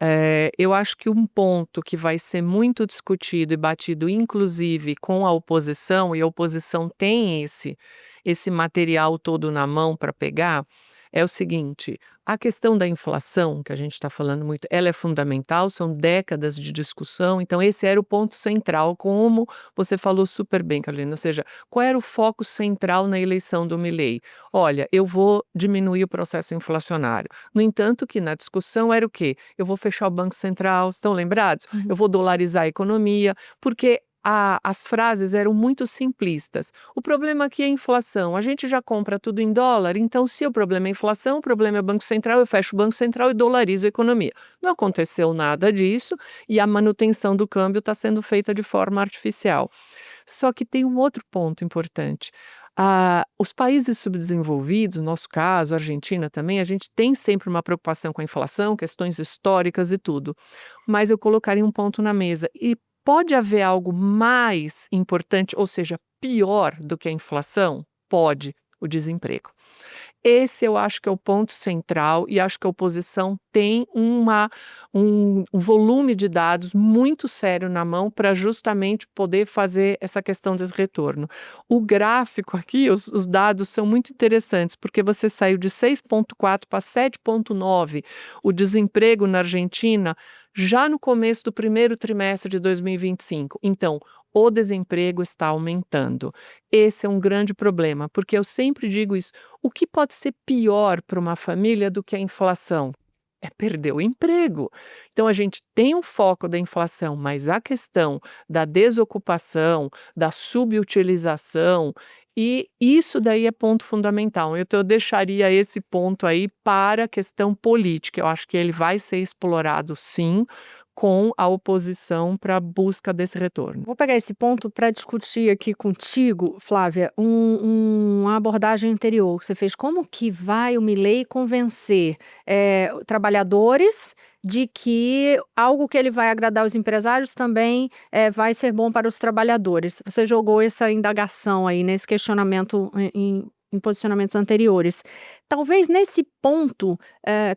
D: eu acho que um ponto que vai ser muito discutido e batido, inclusive com a oposição, e a oposição tem esse material todo na mão para pegar, é o seguinte: a questão da inflação, que a gente está falando muito, ela é fundamental, são décadas de discussão, então esse era o ponto central, como você falou super bem, Carolina, ou seja, qual era o foco central na eleição do Milei? Olha, eu vou diminuir o processo inflacionário. No entanto, que na discussão era o quê? Eu vou fechar o Banco Central, estão lembrados? Eu vou dolarizar a economia, porque as frases eram muito simplistas. O problema aqui é a inflação. A gente já compra tudo em dólar, então se o problema é a inflação, o problema é o Banco Central, eu fecho o Banco Central e dolarizo a economia. Não aconteceu nada disso e a manutenção do câmbio está sendo feita de forma artificial. Só que tem um outro ponto importante. Os países subdesenvolvidos, no nosso caso, a Argentina também, a gente tem sempre uma preocupação com a inflação, questões históricas e tudo. Mas eu colocaria um ponto na mesa. E pode haver algo mais importante, ou seja, pior do que a inflação? Pode, o desemprego. Esse eu acho que é o ponto central e acho que a oposição tem um volume de dados muito sério na mão para justamente poder fazer essa questão desse retorno. O gráfico aqui, os dados são muito interessantes, porque você saiu de 6,4 para 7,9 o desemprego na Argentina já no começo do primeiro trimestre de 2025. Então, o desemprego está aumentando. Esse é um grande problema, porque eu sempre digo isso. O que pode ser pior para uma família do que a inflação? É perder o emprego. Então, a gente tem um foco da inflação, mas a questão da desocupação, da subutilização, e isso daí é ponto fundamental. Então, eu deixaria esse ponto aí para a questão política. Eu acho que ele vai ser explorado, sim, com a oposição para a busca desse retorno.
A: Vou pegar esse ponto para discutir aqui contigo, Flávia, uma abordagem anterior que você fez. Como que vai o Milei convencer trabalhadores de que algo que ele vai agradar os empresários também vai ser bom para os trabalhadores? Você jogou essa indagação aí nesse questionamento em posicionamentos anteriores. Talvez nesse ponto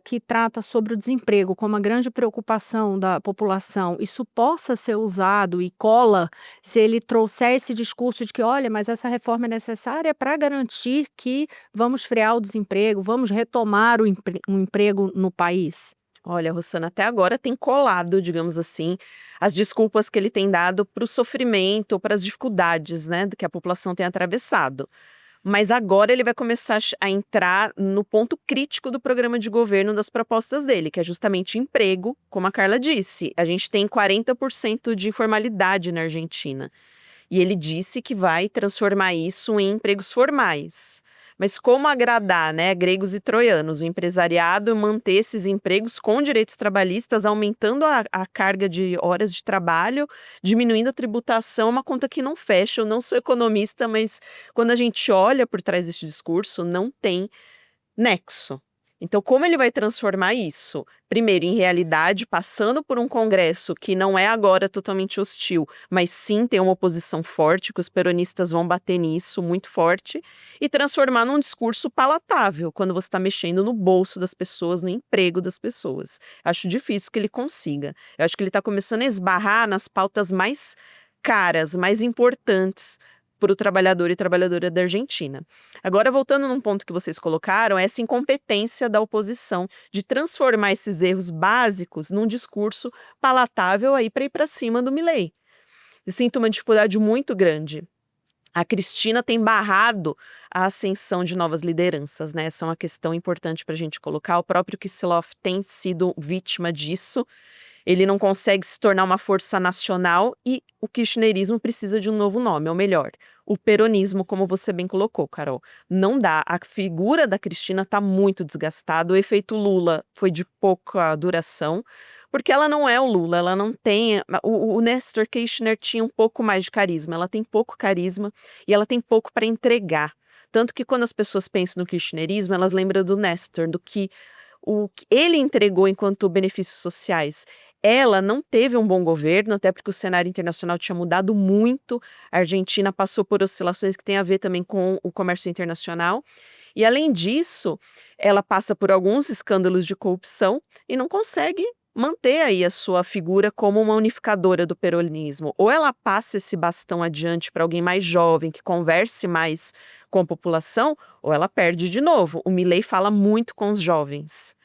A: que trata sobre o desemprego como a grande preocupação da população, isso possa ser usado e cola se ele trouxer esse discurso de que, olha, mas essa reforma é necessária para garantir que vamos frear o desemprego, vamos retomar o emprego no país.
C: Olha, Rossana, até agora tem colado, digamos assim, as desculpas que ele tem dado para o sofrimento, para as dificuldades, né, que a população tem atravessado. Mas agora ele vai começar a entrar no ponto crítico do programa de governo das propostas dele, que é justamente emprego, como a Carla disse. A gente tem 40% de informalidade na Argentina. E ele disse que vai transformar isso em empregos formais. Mas como agradar, né, gregos e troianos, o empresariado manter esses empregos com direitos trabalhistas, aumentando a carga de horas de trabalho, diminuindo a tributação, uma conta que não fecha. Eu não sou economista, mas quando a gente olha por trás desse discurso, não tem nexo. Então, como ele vai transformar isso? Primeiro, em realidade, passando por um Congresso que não é agora totalmente hostil, mas sim tem uma oposição forte, que os peronistas vão bater nisso muito forte, e transformar num discurso palatável, quando você está mexendo no bolso das pessoas, no emprego das pessoas. Acho difícil que ele consiga. Eu acho que ele está começando a esbarrar nas pautas mais caras, mais importantes para o trabalhador e trabalhadora da Argentina. Agora, voltando num ponto que vocês colocaram, essa incompetência da oposição de transformar esses erros básicos num discurso palatável aí para ir para cima do Milei. Eu sinto uma dificuldade muito grande. A Cristina tem barrado a ascensão de novas lideranças, né? Essa é uma questão importante para a gente colocar. O próprio Kicillof tem sido vítima disso. Ele não consegue se tornar uma força nacional e o kirchnerismo precisa de um novo nome, ou melhor, o peronismo, como você bem colocou, Carol. Não dá, a figura da Cristina está muito desgastada, o efeito Lula foi de pouca duração, porque ela não é o Lula, ela não tem... O Néstor Kirchner tinha um pouco mais de carisma, ela tem pouco carisma e ela tem pouco para entregar. Tanto que quando as pessoas pensam no kirchnerismo, elas lembram do Néstor, do que o que ele entregou enquanto benefícios sociais. Ela não teve um bom governo, até porque o cenário internacional tinha mudado muito. A Argentina passou por oscilações que têm a ver também com o comércio internacional. E, além disso, ela passa por alguns escândalos de corrupção e não consegue manter aí a sua figura como uma unificadora do peronismo. Ou ela passa esse bastão adiante para alguém mais jovem, que converse mais com a população, ou ela perde de novo. O Milei fala muito com os jovens.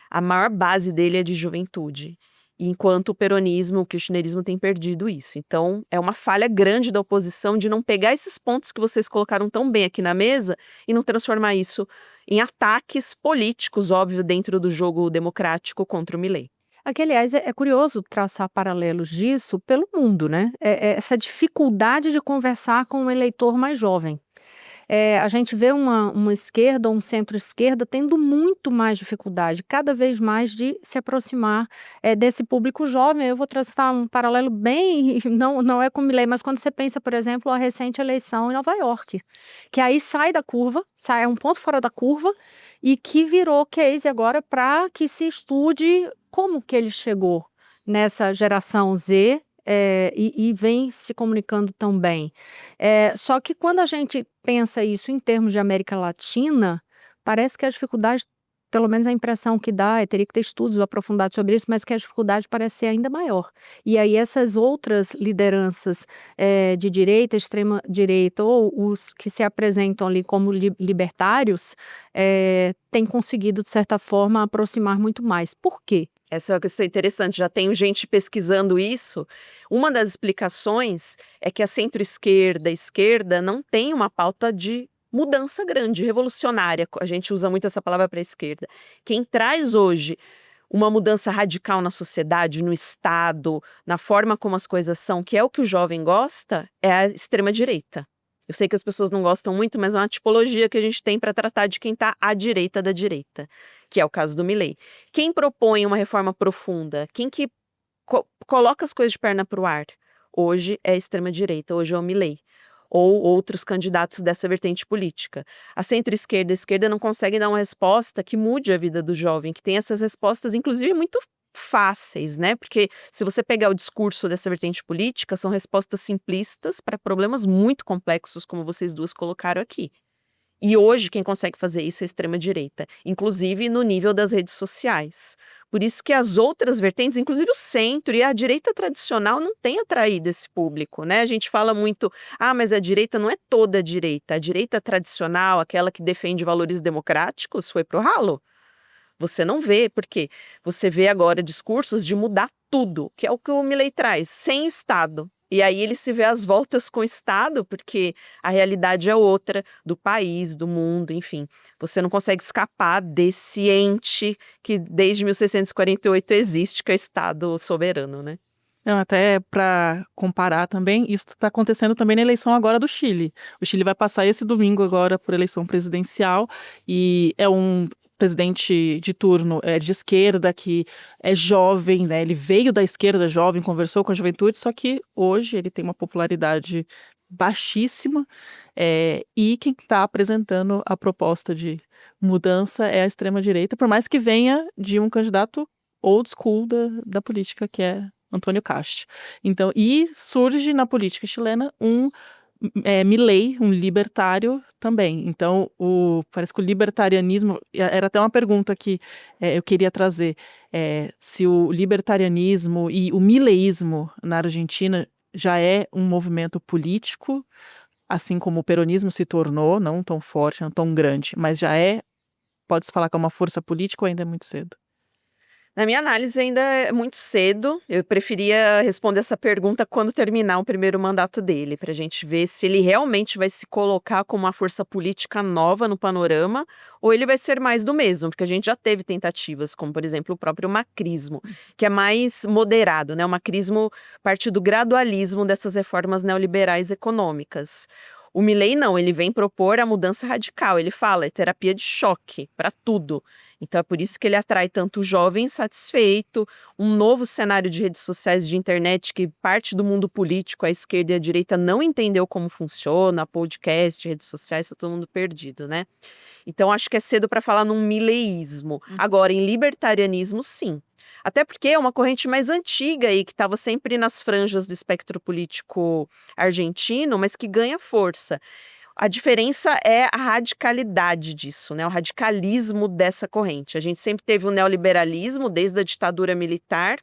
C: A maior base dele é de juventude. Enquanto o peronismo, o kirchnerismo tem perdido isso. Então, é uma falha grande da oposição de não pegar esses pontos que vocês colocaram tão bem aqui na mesa e não transformar isso em ataques políticos, óbvio, dentro do jogo democrático contra o Milei.
A: Aqui, aliás, é curioso traçar paralelos disso pelo mundo, né? Essa dificuldade de conversar com um eleitor mais jovem. A gente vê uma esquerda ou um centro-esquerda tendo muito mais dificuldade, cada vez mais, de se aproximar desse público jovem. Eu vou traçar um paralelo bem, não é com o Milei, mas quando você pensa, por exemplo, a recente eleição em Nova York, que aí sai da curva, é um ponto fora da curva, e que virou case agora para que se estude como que ele chegou nessa geração Z, e vem se comunicando tão bem. Só que quando a gente pensa isso em termos de América Latina, parece que a dificuldade, pelo menos a impressão que dá, teria que ter estudos aprofundados sobre isso, mas que a dificuldade parece ser ainda maior. E aí essas outras lideranças de direita, extrema-direita, ou os que se apresentam ali como libertários, têm conseguido, de certa forma, aproximar muito mais. Por quê?
C: Essa é uma questão interessante, já tenho gente pesquisando isso. Uma das explicações é que a centro-esquerda, a esquerda, não tem uma pauta de mudança grande, revolucionária. A gente usa muito essa palavra para a esquerda. Quem traz hoje uma mudança radical na sociedade, no Estado, na forma como as coisas são, que é o que o jovem gosta, é a extrema-direita. Eu sei que as pessoas não gostam muito, mas é uma tipologia que a gente tem para tratar de quem está à direita da direita, que é o caso do Milei. Quem propõe uma reforma profunda, quem que coloca as coisas de perna para o ar, hoje é a extrema-direita, hoje é o Milei, ou outros candidatos dessa vertente política. A centro-esquerda e a esquerda não conseguem dar uma resposta que mude a vida do jovem, que tem essas respostas, inclusive, muito fáceis, né? Porque se você pegar o discurso dessa vertente política, são respostas simplistas para problemas muito complexos, como vocês duas colocaram aqui. E hoje quem consegue fazer isso é a extrema-direita, inclusive no nível das redes sociais. Por isso que as outras vertentes, inclusive o centro e a direita tradicional, não têm atraído esse público, né? A gente fala muito, mas a direita não é toda a direita tradicional, aquela que defende valores democráticos, foi pro ralo. Você não vê, porque você vê agora discursos de mudar tudo, que é o que o Milei traz, sem Estado. E aí ele se vê às voltas com o Estado, porque a realidade é outra, do país, do mundo, enfim. Você não consegue escapar desse ente que desde 1648 existe, que é o Estado soberano, né?
B: Não, até para comparar também, isso está acontecendo também na eleição agora do Chile. O Chile vai passar esse domingo agora por eleição presidencial e é um presidente de turno de esquerda, que é jovem, né? Ele veio da esquerda jovem, conversou com a juventude, só que hoje ele tem uma popularidade baixíssima, e quem está apresentando a proposta de mudança é a extrema-direita, por mais que venha de um candidato old school da política, que é Antônio Cast. Então, e surge na política chilena Milei, um libertário também. Então, parece que o libertarianismo, era até uma pergunta que eu queria trazer, se o libertarianismo e o mileísmo na Argentina já é um movimento político, assim como o peronismo se tornou, não tão forte, não tão grande, mas pode-se falar que é uma força política ou ainda é muito cedo?
C: Na minha análise, ainda é muito cedo. Eu preferia responder essa pergunta quando terminar o primeiro mandato dele, para a gente ver se ele realmente vai se colocar como uma força política nova no panorama, ou ele vai ser mais do mesmo, porque a gente já teve tentativas, como, por exemplo, o próprio macrismo, que é mais moderado, né? O macrismo parte do gradualismo dessas reformas neoliberais econômicas. O Milei não, ele vem propor a mudança radical, ele fala, é terapia de choque para tudo. Então é por isso que ele atrai tanto jovem insatisfeito, um novo cenário de redes sociais, de internet, que parte do mundo político, a esquerda e a direita, não entendeu como funciona, podcast, redes sociais, está todo mundo perdido, né? Então acho que é cedo para falar num mileísmo. Agora, em libertarianismo, sim. Até porque é uma corrente mais antiga e que estava sempre nas franjas do espectro político argentino, mas que ganha força. A diferença é a radicalidade disso, né? O radicalismo dessa corrente. A gente sempre teve o neoliberalismo desde a ditadura militar,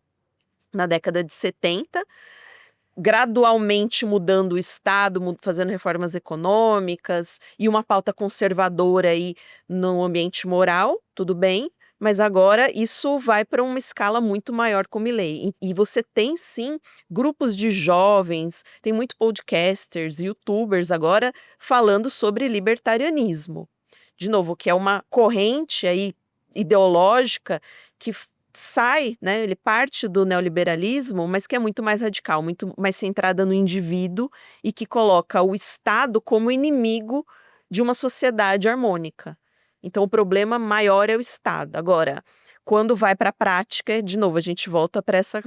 C: na década de 70, gradualmente mudando o Estado, fazendo reformas econômicas e uma pauta conservadora aí no ambiente moral, tudo bem, mas agora isso vai para uma escala muito maior com o Milei. E você tem, sim, grupos de jovens, tem muito podcasters, youtubers agora falando sobre libertarianismo. De novo, que é uma corrente aí ideológica que sai, né, ele parte do neoliberalismo, mas que é muito mais radical, muito mais centrada no indivíduo e que coloca o Estado como inimigo de uma sociedade harmônica. Então, o problema maior é o Estado. Agora, quando vai para a prática, de novo, a gente volta para essa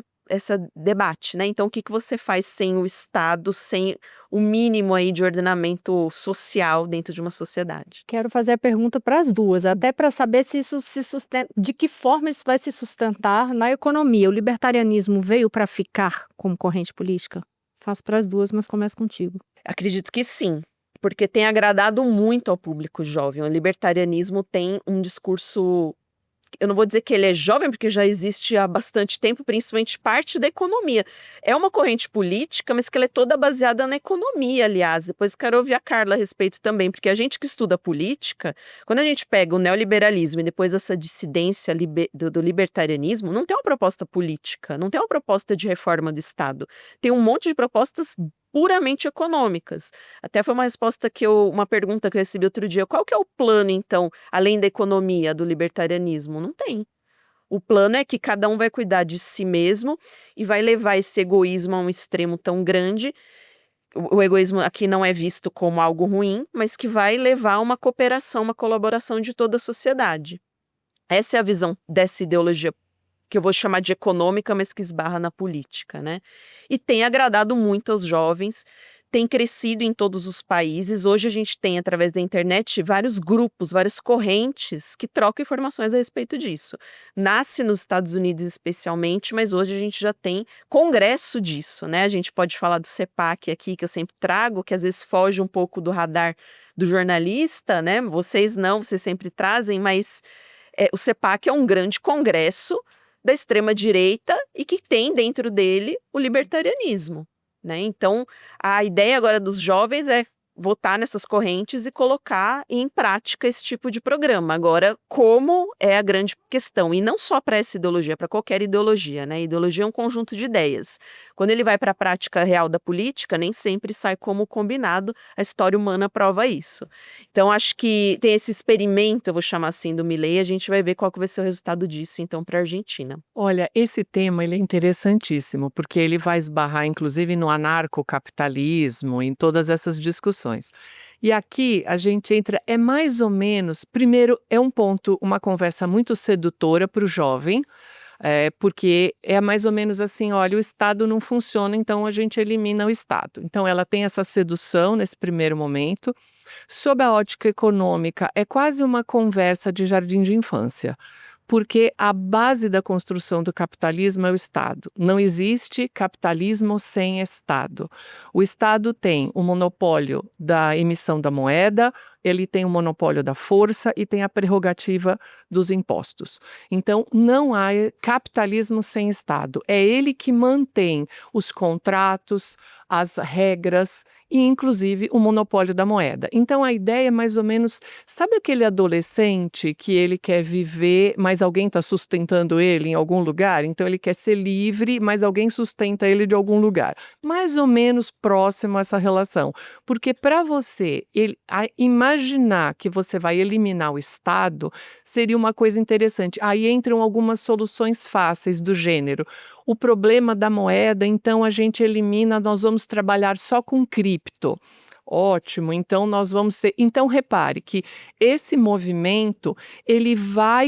C: debate, né? Então, o que você faz sem o Estado, sem o mínimo aí de ordenamento social dentro de uma sociedade?
A: Quero fazer a pergunta para as duas, até para saber se isso se sustenta, de que forma isso vai se sustentar na economia. O libertarianismo veio para ficar como corrente política? Faço para as duas, mas começo contigo.
C: Acredito que sim, porque tem agradado muito ao público jovem. O libertarianismo tem um discurso, eu não vou dizer que ele é jovem, porque já existe há bastante tempo, principalmente parte da economia. É uma corrente política, mas que ela é toda baseada na economia, aliás. Depois eu quero ouvir a Carla a respeito também, porque a gente que estuda política, quando a gente pega o neoliberalismo e depois essa dissidência do libertarianismo, não tem uma proposta política, não tem uma proposta de reforma do Estado. Tem um monte de propostas puramente econômicas. Até foi uma pergunta que eu recebi outro dia. Qual que é o plano, então, além da economia, do libertarianismo? Não tem. O plano é que cada um vai cuidar de si mesmo e vai levar esse egoísmo a um extremo tão grande. O egoísmo aqui não é visto como algo ruim, mas que vai levar a uma cooperação, uma colaboração de toda a sociedade. Essa é a visão dessa ideologia que eu vou chamar de econômica, mas que esbarra na política, né? E tem agradado muito aos jovens, tem crescido em todos os países. Hoje a gente tem, através da internet, vários grupos, várias correntes que trocam informações a respeito disso. Nasce nos Estados Unidos especialmente, mas hoje a gente já tem congresso disso, né? A gente pode falar do CEPAC aqui, que eu sempre trago, que às vezes foge um pouco do radar do jornalista, né? Vocês sempre trazem, mas o CEPAC é um grande congresso da extrema-direita e que tem dentro dele o libertarianismo, né? Então, a ideia agora dos jovens é votar nessas correntes e colocar em prática esse tipo de programa. Agora, como é a grande questão? E não só para essa ideologia, para qualquer ideologia, né? Ideologia é um conjunto de ideias. Quando ele vai para a prática real da política, nem sempre sai como combinado. A história humana prova isso. Então, acho que tem esse experimento, eu vou chamar assim, do Milei, a gente vai ver qual que vai ser o resultado disso, então, para a Argentina.
D: Olha, esse tema ele é interessantíssimo, porque ele vai esbarrar, inclusive, no anarcocapitalismo, em todas essas discussões. E aqui a gente entra, é mais ou menos, primeiro, é um ponto, uma conversa muito sedutora para o jovem, porque é mais ou menos assim, olha, o Estado não funciona, então a gente elimina o Estado. Então ela tem essa sedução nesse primeiro momento. Sob a ótica econômica, é quase uma conversa de jardim de infância, porque a base da construção do capitalismo é o Estado. Não existe capitalismo sem Estado. O Estado tem o monopólio da emissão da moeda, ele tem o monopólio da força e tem a prerrogativa dos impostos. Então, não há capitalismo sem Estado. É ele que mantém os contratos, as regras e, inclusive, o monopólio da moeda. Então, a ideia é mais ou menos, sabe aquele adolescente que ele quer viver, mas alguém está sustentando ele em algum lugar? Então, ele quer ser livre, mas alguém sustenta ele de algum lugar. Mais ou menos próximo a essa relação. Porque para você imaginar que você vai eliminar o Estado seria uma coisa interessante. Aí entram algumas soluções fáceis do gênero. O problema da moeda, então a gente elimina, nós vamos trabalhar só com cripto. Ótimo, então nós vamos ser... Então repare que esse movimento, ele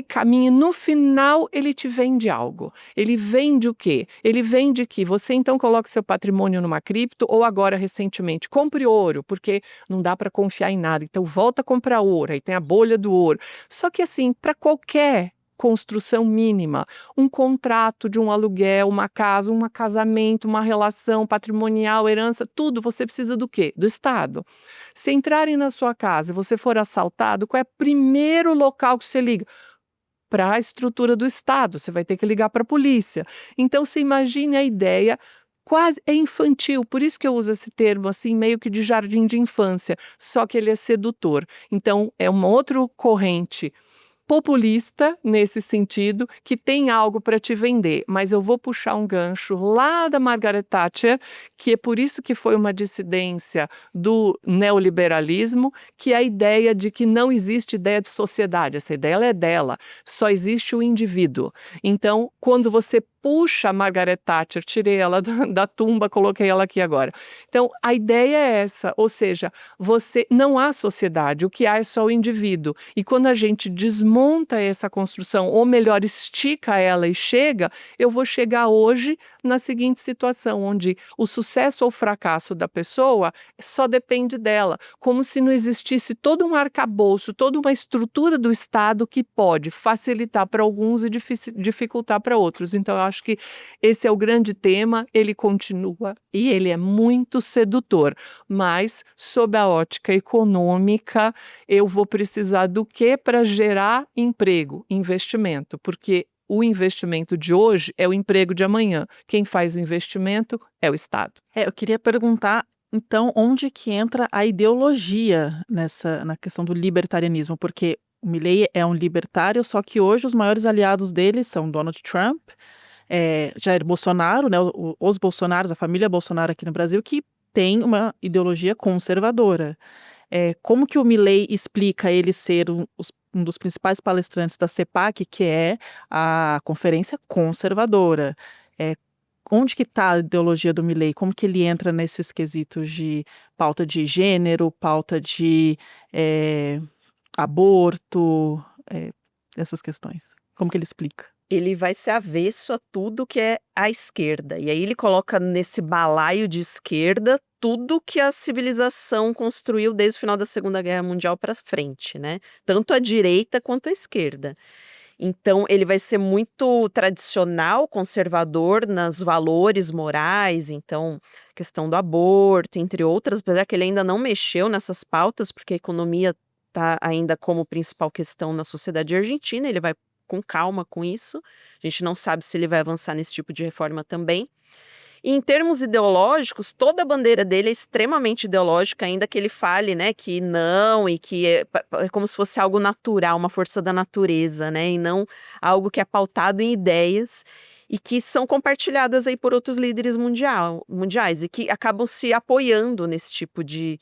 D: caminha, no final ele te vende algo. Ele vende o quê? Ele vende que você então coloque seu patrimônio numa cripto ou agora recentemente, compre ouro, porque não dá para confiar em nada. Então volta a comprar ouro, aí tem a bolha do ouro. Só que assim, para qualquer construção mínima, um contrato de um aluguel, uma casa, um casamento, uma relação patrimonial, herança, tudo você precisa do quê? Do Estado. Se entrarem na sua casa e você for assaltado, qual é o primeiro local que você liga? Para a estrutura do Estado, você vai ter que ligar para a polícia. Então, você imagine a ideia, quase é infantil, por isso que eu uso esse termo assim, meio que de jardim de infância, só que ele é sedutor. Então, é uma outra corrente populista nesse sentido, que tem algo para te vender, mas eu vou puxar um gancho lá da Margaret Thatcher, que é por isso que foi uma dissidência do neoliberalismo, que é a ideia de que não existe ideia de sociedade, essa ideia ela é dela, só existe o indivíduo. Então, quando você puxa a Margaret Thatcher, tirei ela da tumba, coloquei ela aqui agora. Então, a ideia é essa, ou seja, você não há sociedade, o que há é só o indivíduo. E quando a gente desmonta essa construção, ou melhor, estica ela e chega, eu vou chegar hoje na seguinte situação, onde o sucesso ou fracasso da pessoa só depende dela, como se não existisse todo um arcabouço, toda uma estrutura do Estado que pode facilitar para alguns e dificultar para outros. Então, eu acho que esse é o grande tema, ele continua e ele é muito sedutor, mas sob a ótica econômica, eu vou precisar do quê para gerar emprego, investimento, porque o investimento de hoje é o emprego de amanhã. Quem faz o investimento é o Estado.
B: Eu queria perguntar, então, onde que entra a ideologia na questão do libertarianismo? Porque o Milei é um libertário, só que hoje os maiores aliados dele são Donald Trump, Jair Bolsonaro, né, os Bolsonaros, a família Bolsonaro aqui no Brasil, que tem uma ideologia conservadora. Como que o Milei explica ele ser um dos principais palestrantes da CEPAC, que é a conferência conservadora? Onde que está a ideologia do Milei? Como que ele entra nesses quesitos de pauta de gênero, pauta de aborto, essas questões? Como que ele explica?
C: Ele vai ser avesso a tudo que é a esquerda. E aí ele coloca nesse balaio de esquerda tudo que a civilização construiu desde o final da Segunda Guerra Mundial para frente, né? Tanto a direita quanto a esquerda. Então, ele vai ser muito tradicional, conservador nos valores morais, então, questão do aborto, entre outras, apesar que ele ainda não mexeu nessas pautas, porque a economia está ainda como principal questão na sociedade argentina, ele vai com calma com isso, a gente não sabe se ele vai avançar nesse tipo de reforma também. E em termos ideológicos, toda a bandeira dele é extremamente ideológica, ainda que ele fale, né, que não, e que é como se fosse algo natural, uma força da natureza, né, e não algo que é pautado em ideias e que são compartilhadas aí por outros líderes mundiais e que acabam se apoiando nesse tipo de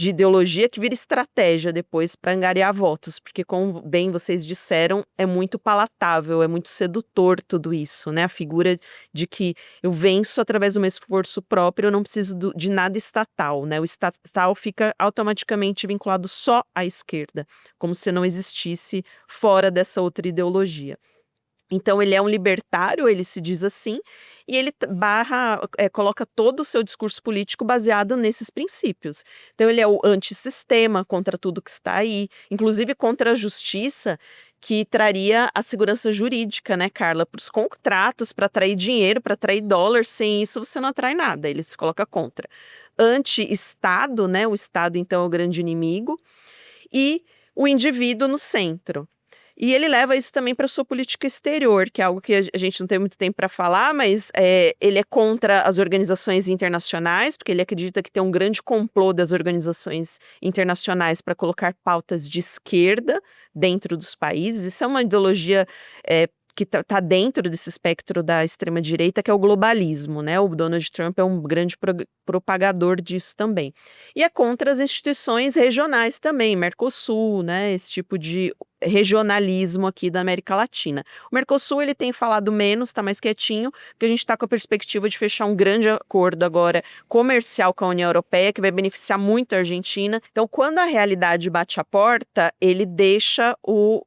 C: ideologia que vira estratégia depois para angariar votos, porque como bem vocês disseram, é muito palatável, é muito sedutor tudo isso, né? A figura de que eu venço através do meu esforço próprio, eu não preciso de nada estatal, né? O estatal fica automaticamente vinculado só à esquerda, como se não existisse fora dessa outra ideologia. Então ele é um libertário, ele se diz assim, e ele coloca todo o seu discurso político baseado nesses princípios. Então ele é o antissistema, contra tudo que está aí, inclusive contra a justiça, que traria a segurança jurídica, né, Carla, para os contratos, para atrair dinheiro, para atrair dólar. Sem isso você não atrai nada, ele se coloca contra. Anti-Estado, né, o Estado então é o grande inimigo, e o indivíduo no centro. E ele leva isso também para a sua política exterior, que é algo que a gente não tem muito tempo para falar, mas ele é contra as organizações internacionais, porque ele acredita que tem um grande complô das organizações internacionais para colocar pautas de esquerda dentro dos países. Isso é uma ideologia que está dentro desse espectro da extrema-direita, que é o globalismo, né? O Donald Trump é um grande propagador disso também. E é contra as instituições regionais também, Mercosul, né? Esse tipo de regionalismo aqui da América Latina. O Mercosul ele tem falado menos, está mais quietinho, porque a gente está com a perspectiva de fechar um grande acordo agora comercial com a União Europeia, que vai beneficiar muito a Argentina. Então, quando a realidade bate a porta, ele deixa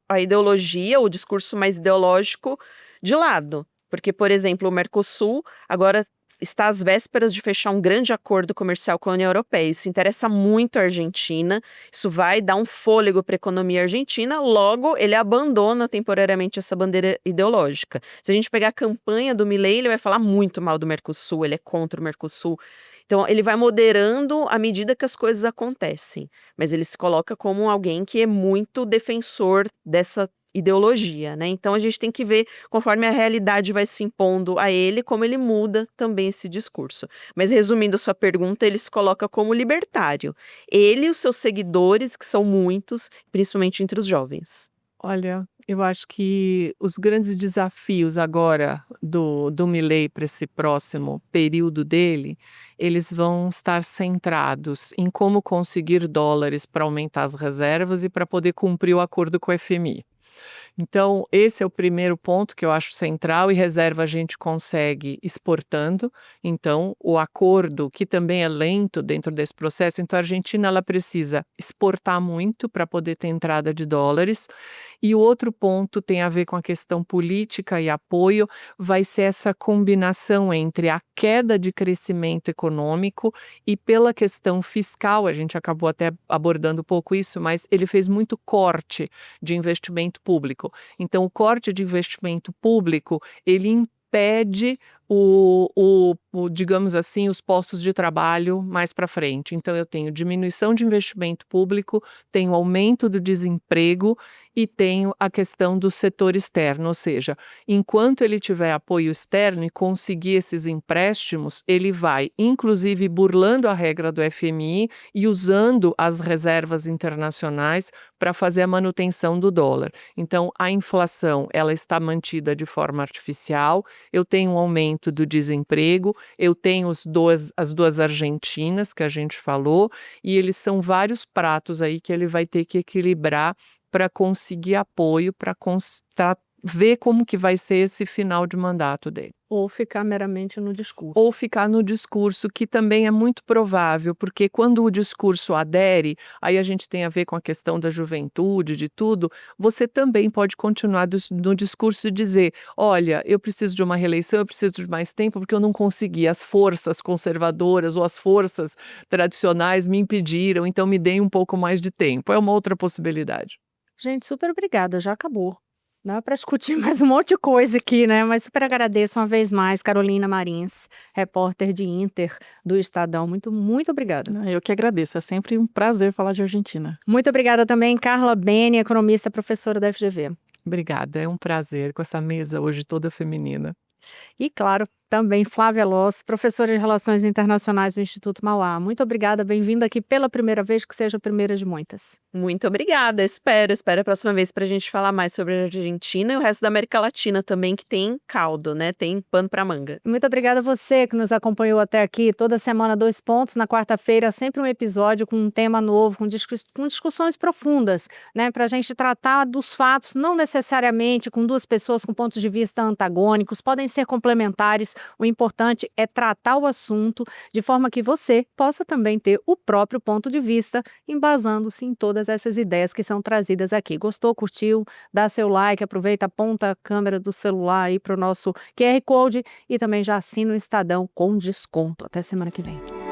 C: a ideologia, o discurso mais ideológico de lado. Porque, por exemplo, o Mercosul agora está às vésperas de fechar um grande acordo comercial com a União Europeia. Isso interessa muito a Argentina, isso vai dar um fôlego para a economia argentina, logo ele abandona temporariamente essa bandeira ideológica. Se a gente pegar a campanha do Milei, ele vai falar muito mal do Mercosul, ele é contra o Mercosul. Então, ele vai moderando à medida que as coisas acontecem, mas ele se coloca como alguém que é muito defensor dessa ideologia, né? Então, a gente tem que ver, conforme a realidade vai se impondo a ele, como ele muda também esse discurso. Mas, resumindo sua pergunta, ele se coloca como libertário. Ele e os seus seguidores, que são muitos, principalmente entre os jovens.
D: Olha, eu acho que os grandes desafios agora do Milei para esse próximo período dele, eles vão estar centrados em como conseguir dólares para aumentar as reservas e para poder cumprir o acordo com o FMI. Então, esse é o primeiro ponto que eu acho central, e reserva a gente consegue exportando. Então, o acordo, que também é lento dentro desse processo, então a Argentina ela precisa exportar muito para poder ter entrada de dólares. E o outro ponto tem a ver com a questão política e apoio, vai ser essa combinação entre a queda de crescimento econômico e pela questão fiscal, a gente acabou até abordando um pouco isso, mas ele fez muito corte de investimento público. Então, o corte de investimento público, ele impede digamos assim, os postos de trabalho mais para frente. Então, eu tenho diminuição de investimento público, tenho aumento do desemprego e tenho a questão do setor externo, ou seja, enquanto ele tiver apoio externo e conseguir esses empréstimos, ele vai, inclusive, burlando a regra do FMI e usando as reservas internacionais para fazer a manutenção do dólar. Então, a inflação, ela está mantida de forma artificial, eu tenho um aumento do desemprego, eu tenho as duas Argentinas que a gente falou, e eles são vários pratos aí que ele vai ter que equilibrar para conseguir apoio, para ver como que vai ser esse final de mandato dele.
A: Ou ficar meramente no discurso.
D: Ou ficar no discurso, que também é muito provável, porque quando o discurso adere, aí a gente tem a ver com a questão da juventude, de tudo, você também pode continuar no discurso e dizer, olha, eu preciso de uma reeleição, eu preciso de mais tempo, porque eu não consegui, as forças conservadoras ou as forças tradicionais me impediram, então me deem um pouco mais de tempo. É uma outra possibilidade.
A: Gente, super obrigada, já acabou. Dá para discutir mais um monte de coisa aqui, né? Mas super agradeço uma vez mais, Carolina Marins, repórter de Inter do Estadão. Muito, muito obrigada.
B: Eu que agradeço, é sempre um prazer falar de Argentina.
A: Muito obrigada também, Carla Beni, economista, professora da FGV.
D: Obrigada, é um prazer com essa mesa hoje toda feminina.
A: E, claro, também Flávia Loss, professora de Relações Internacionais do Instituto Mauá. Muito obrigada, bem-vinda aqui pela primeira vez, que seja a primeira de muitas.
C: Muito obrigada, espero a próxima vez para a gente falar mais sobre a Argentina e o resto da América Latina também, que tem caldo, né? Tem pano para manga.
A: Muito obrigada a você que nos acompanhou até aqui. Toda semana, 2 pontos. Na quarta-feira, sempre um episódio com um tema novo, com discussões profundas, né? Para a gente tratar dos fatos, não necessariamente com duas pessoas com pontos de vista antagônicos, podem ser complementares. O importante é tratar o assunto de forma que você possa também ter o próprio ponto de vista, embasando-se em todas essas ideias que são trazidas aqui. Gostou, curtiu? Dá seu like, aproveita, aponta a câmera do celular aí para o nosso QR Code e também já assina o Estadão com desconto. Até semana que vem.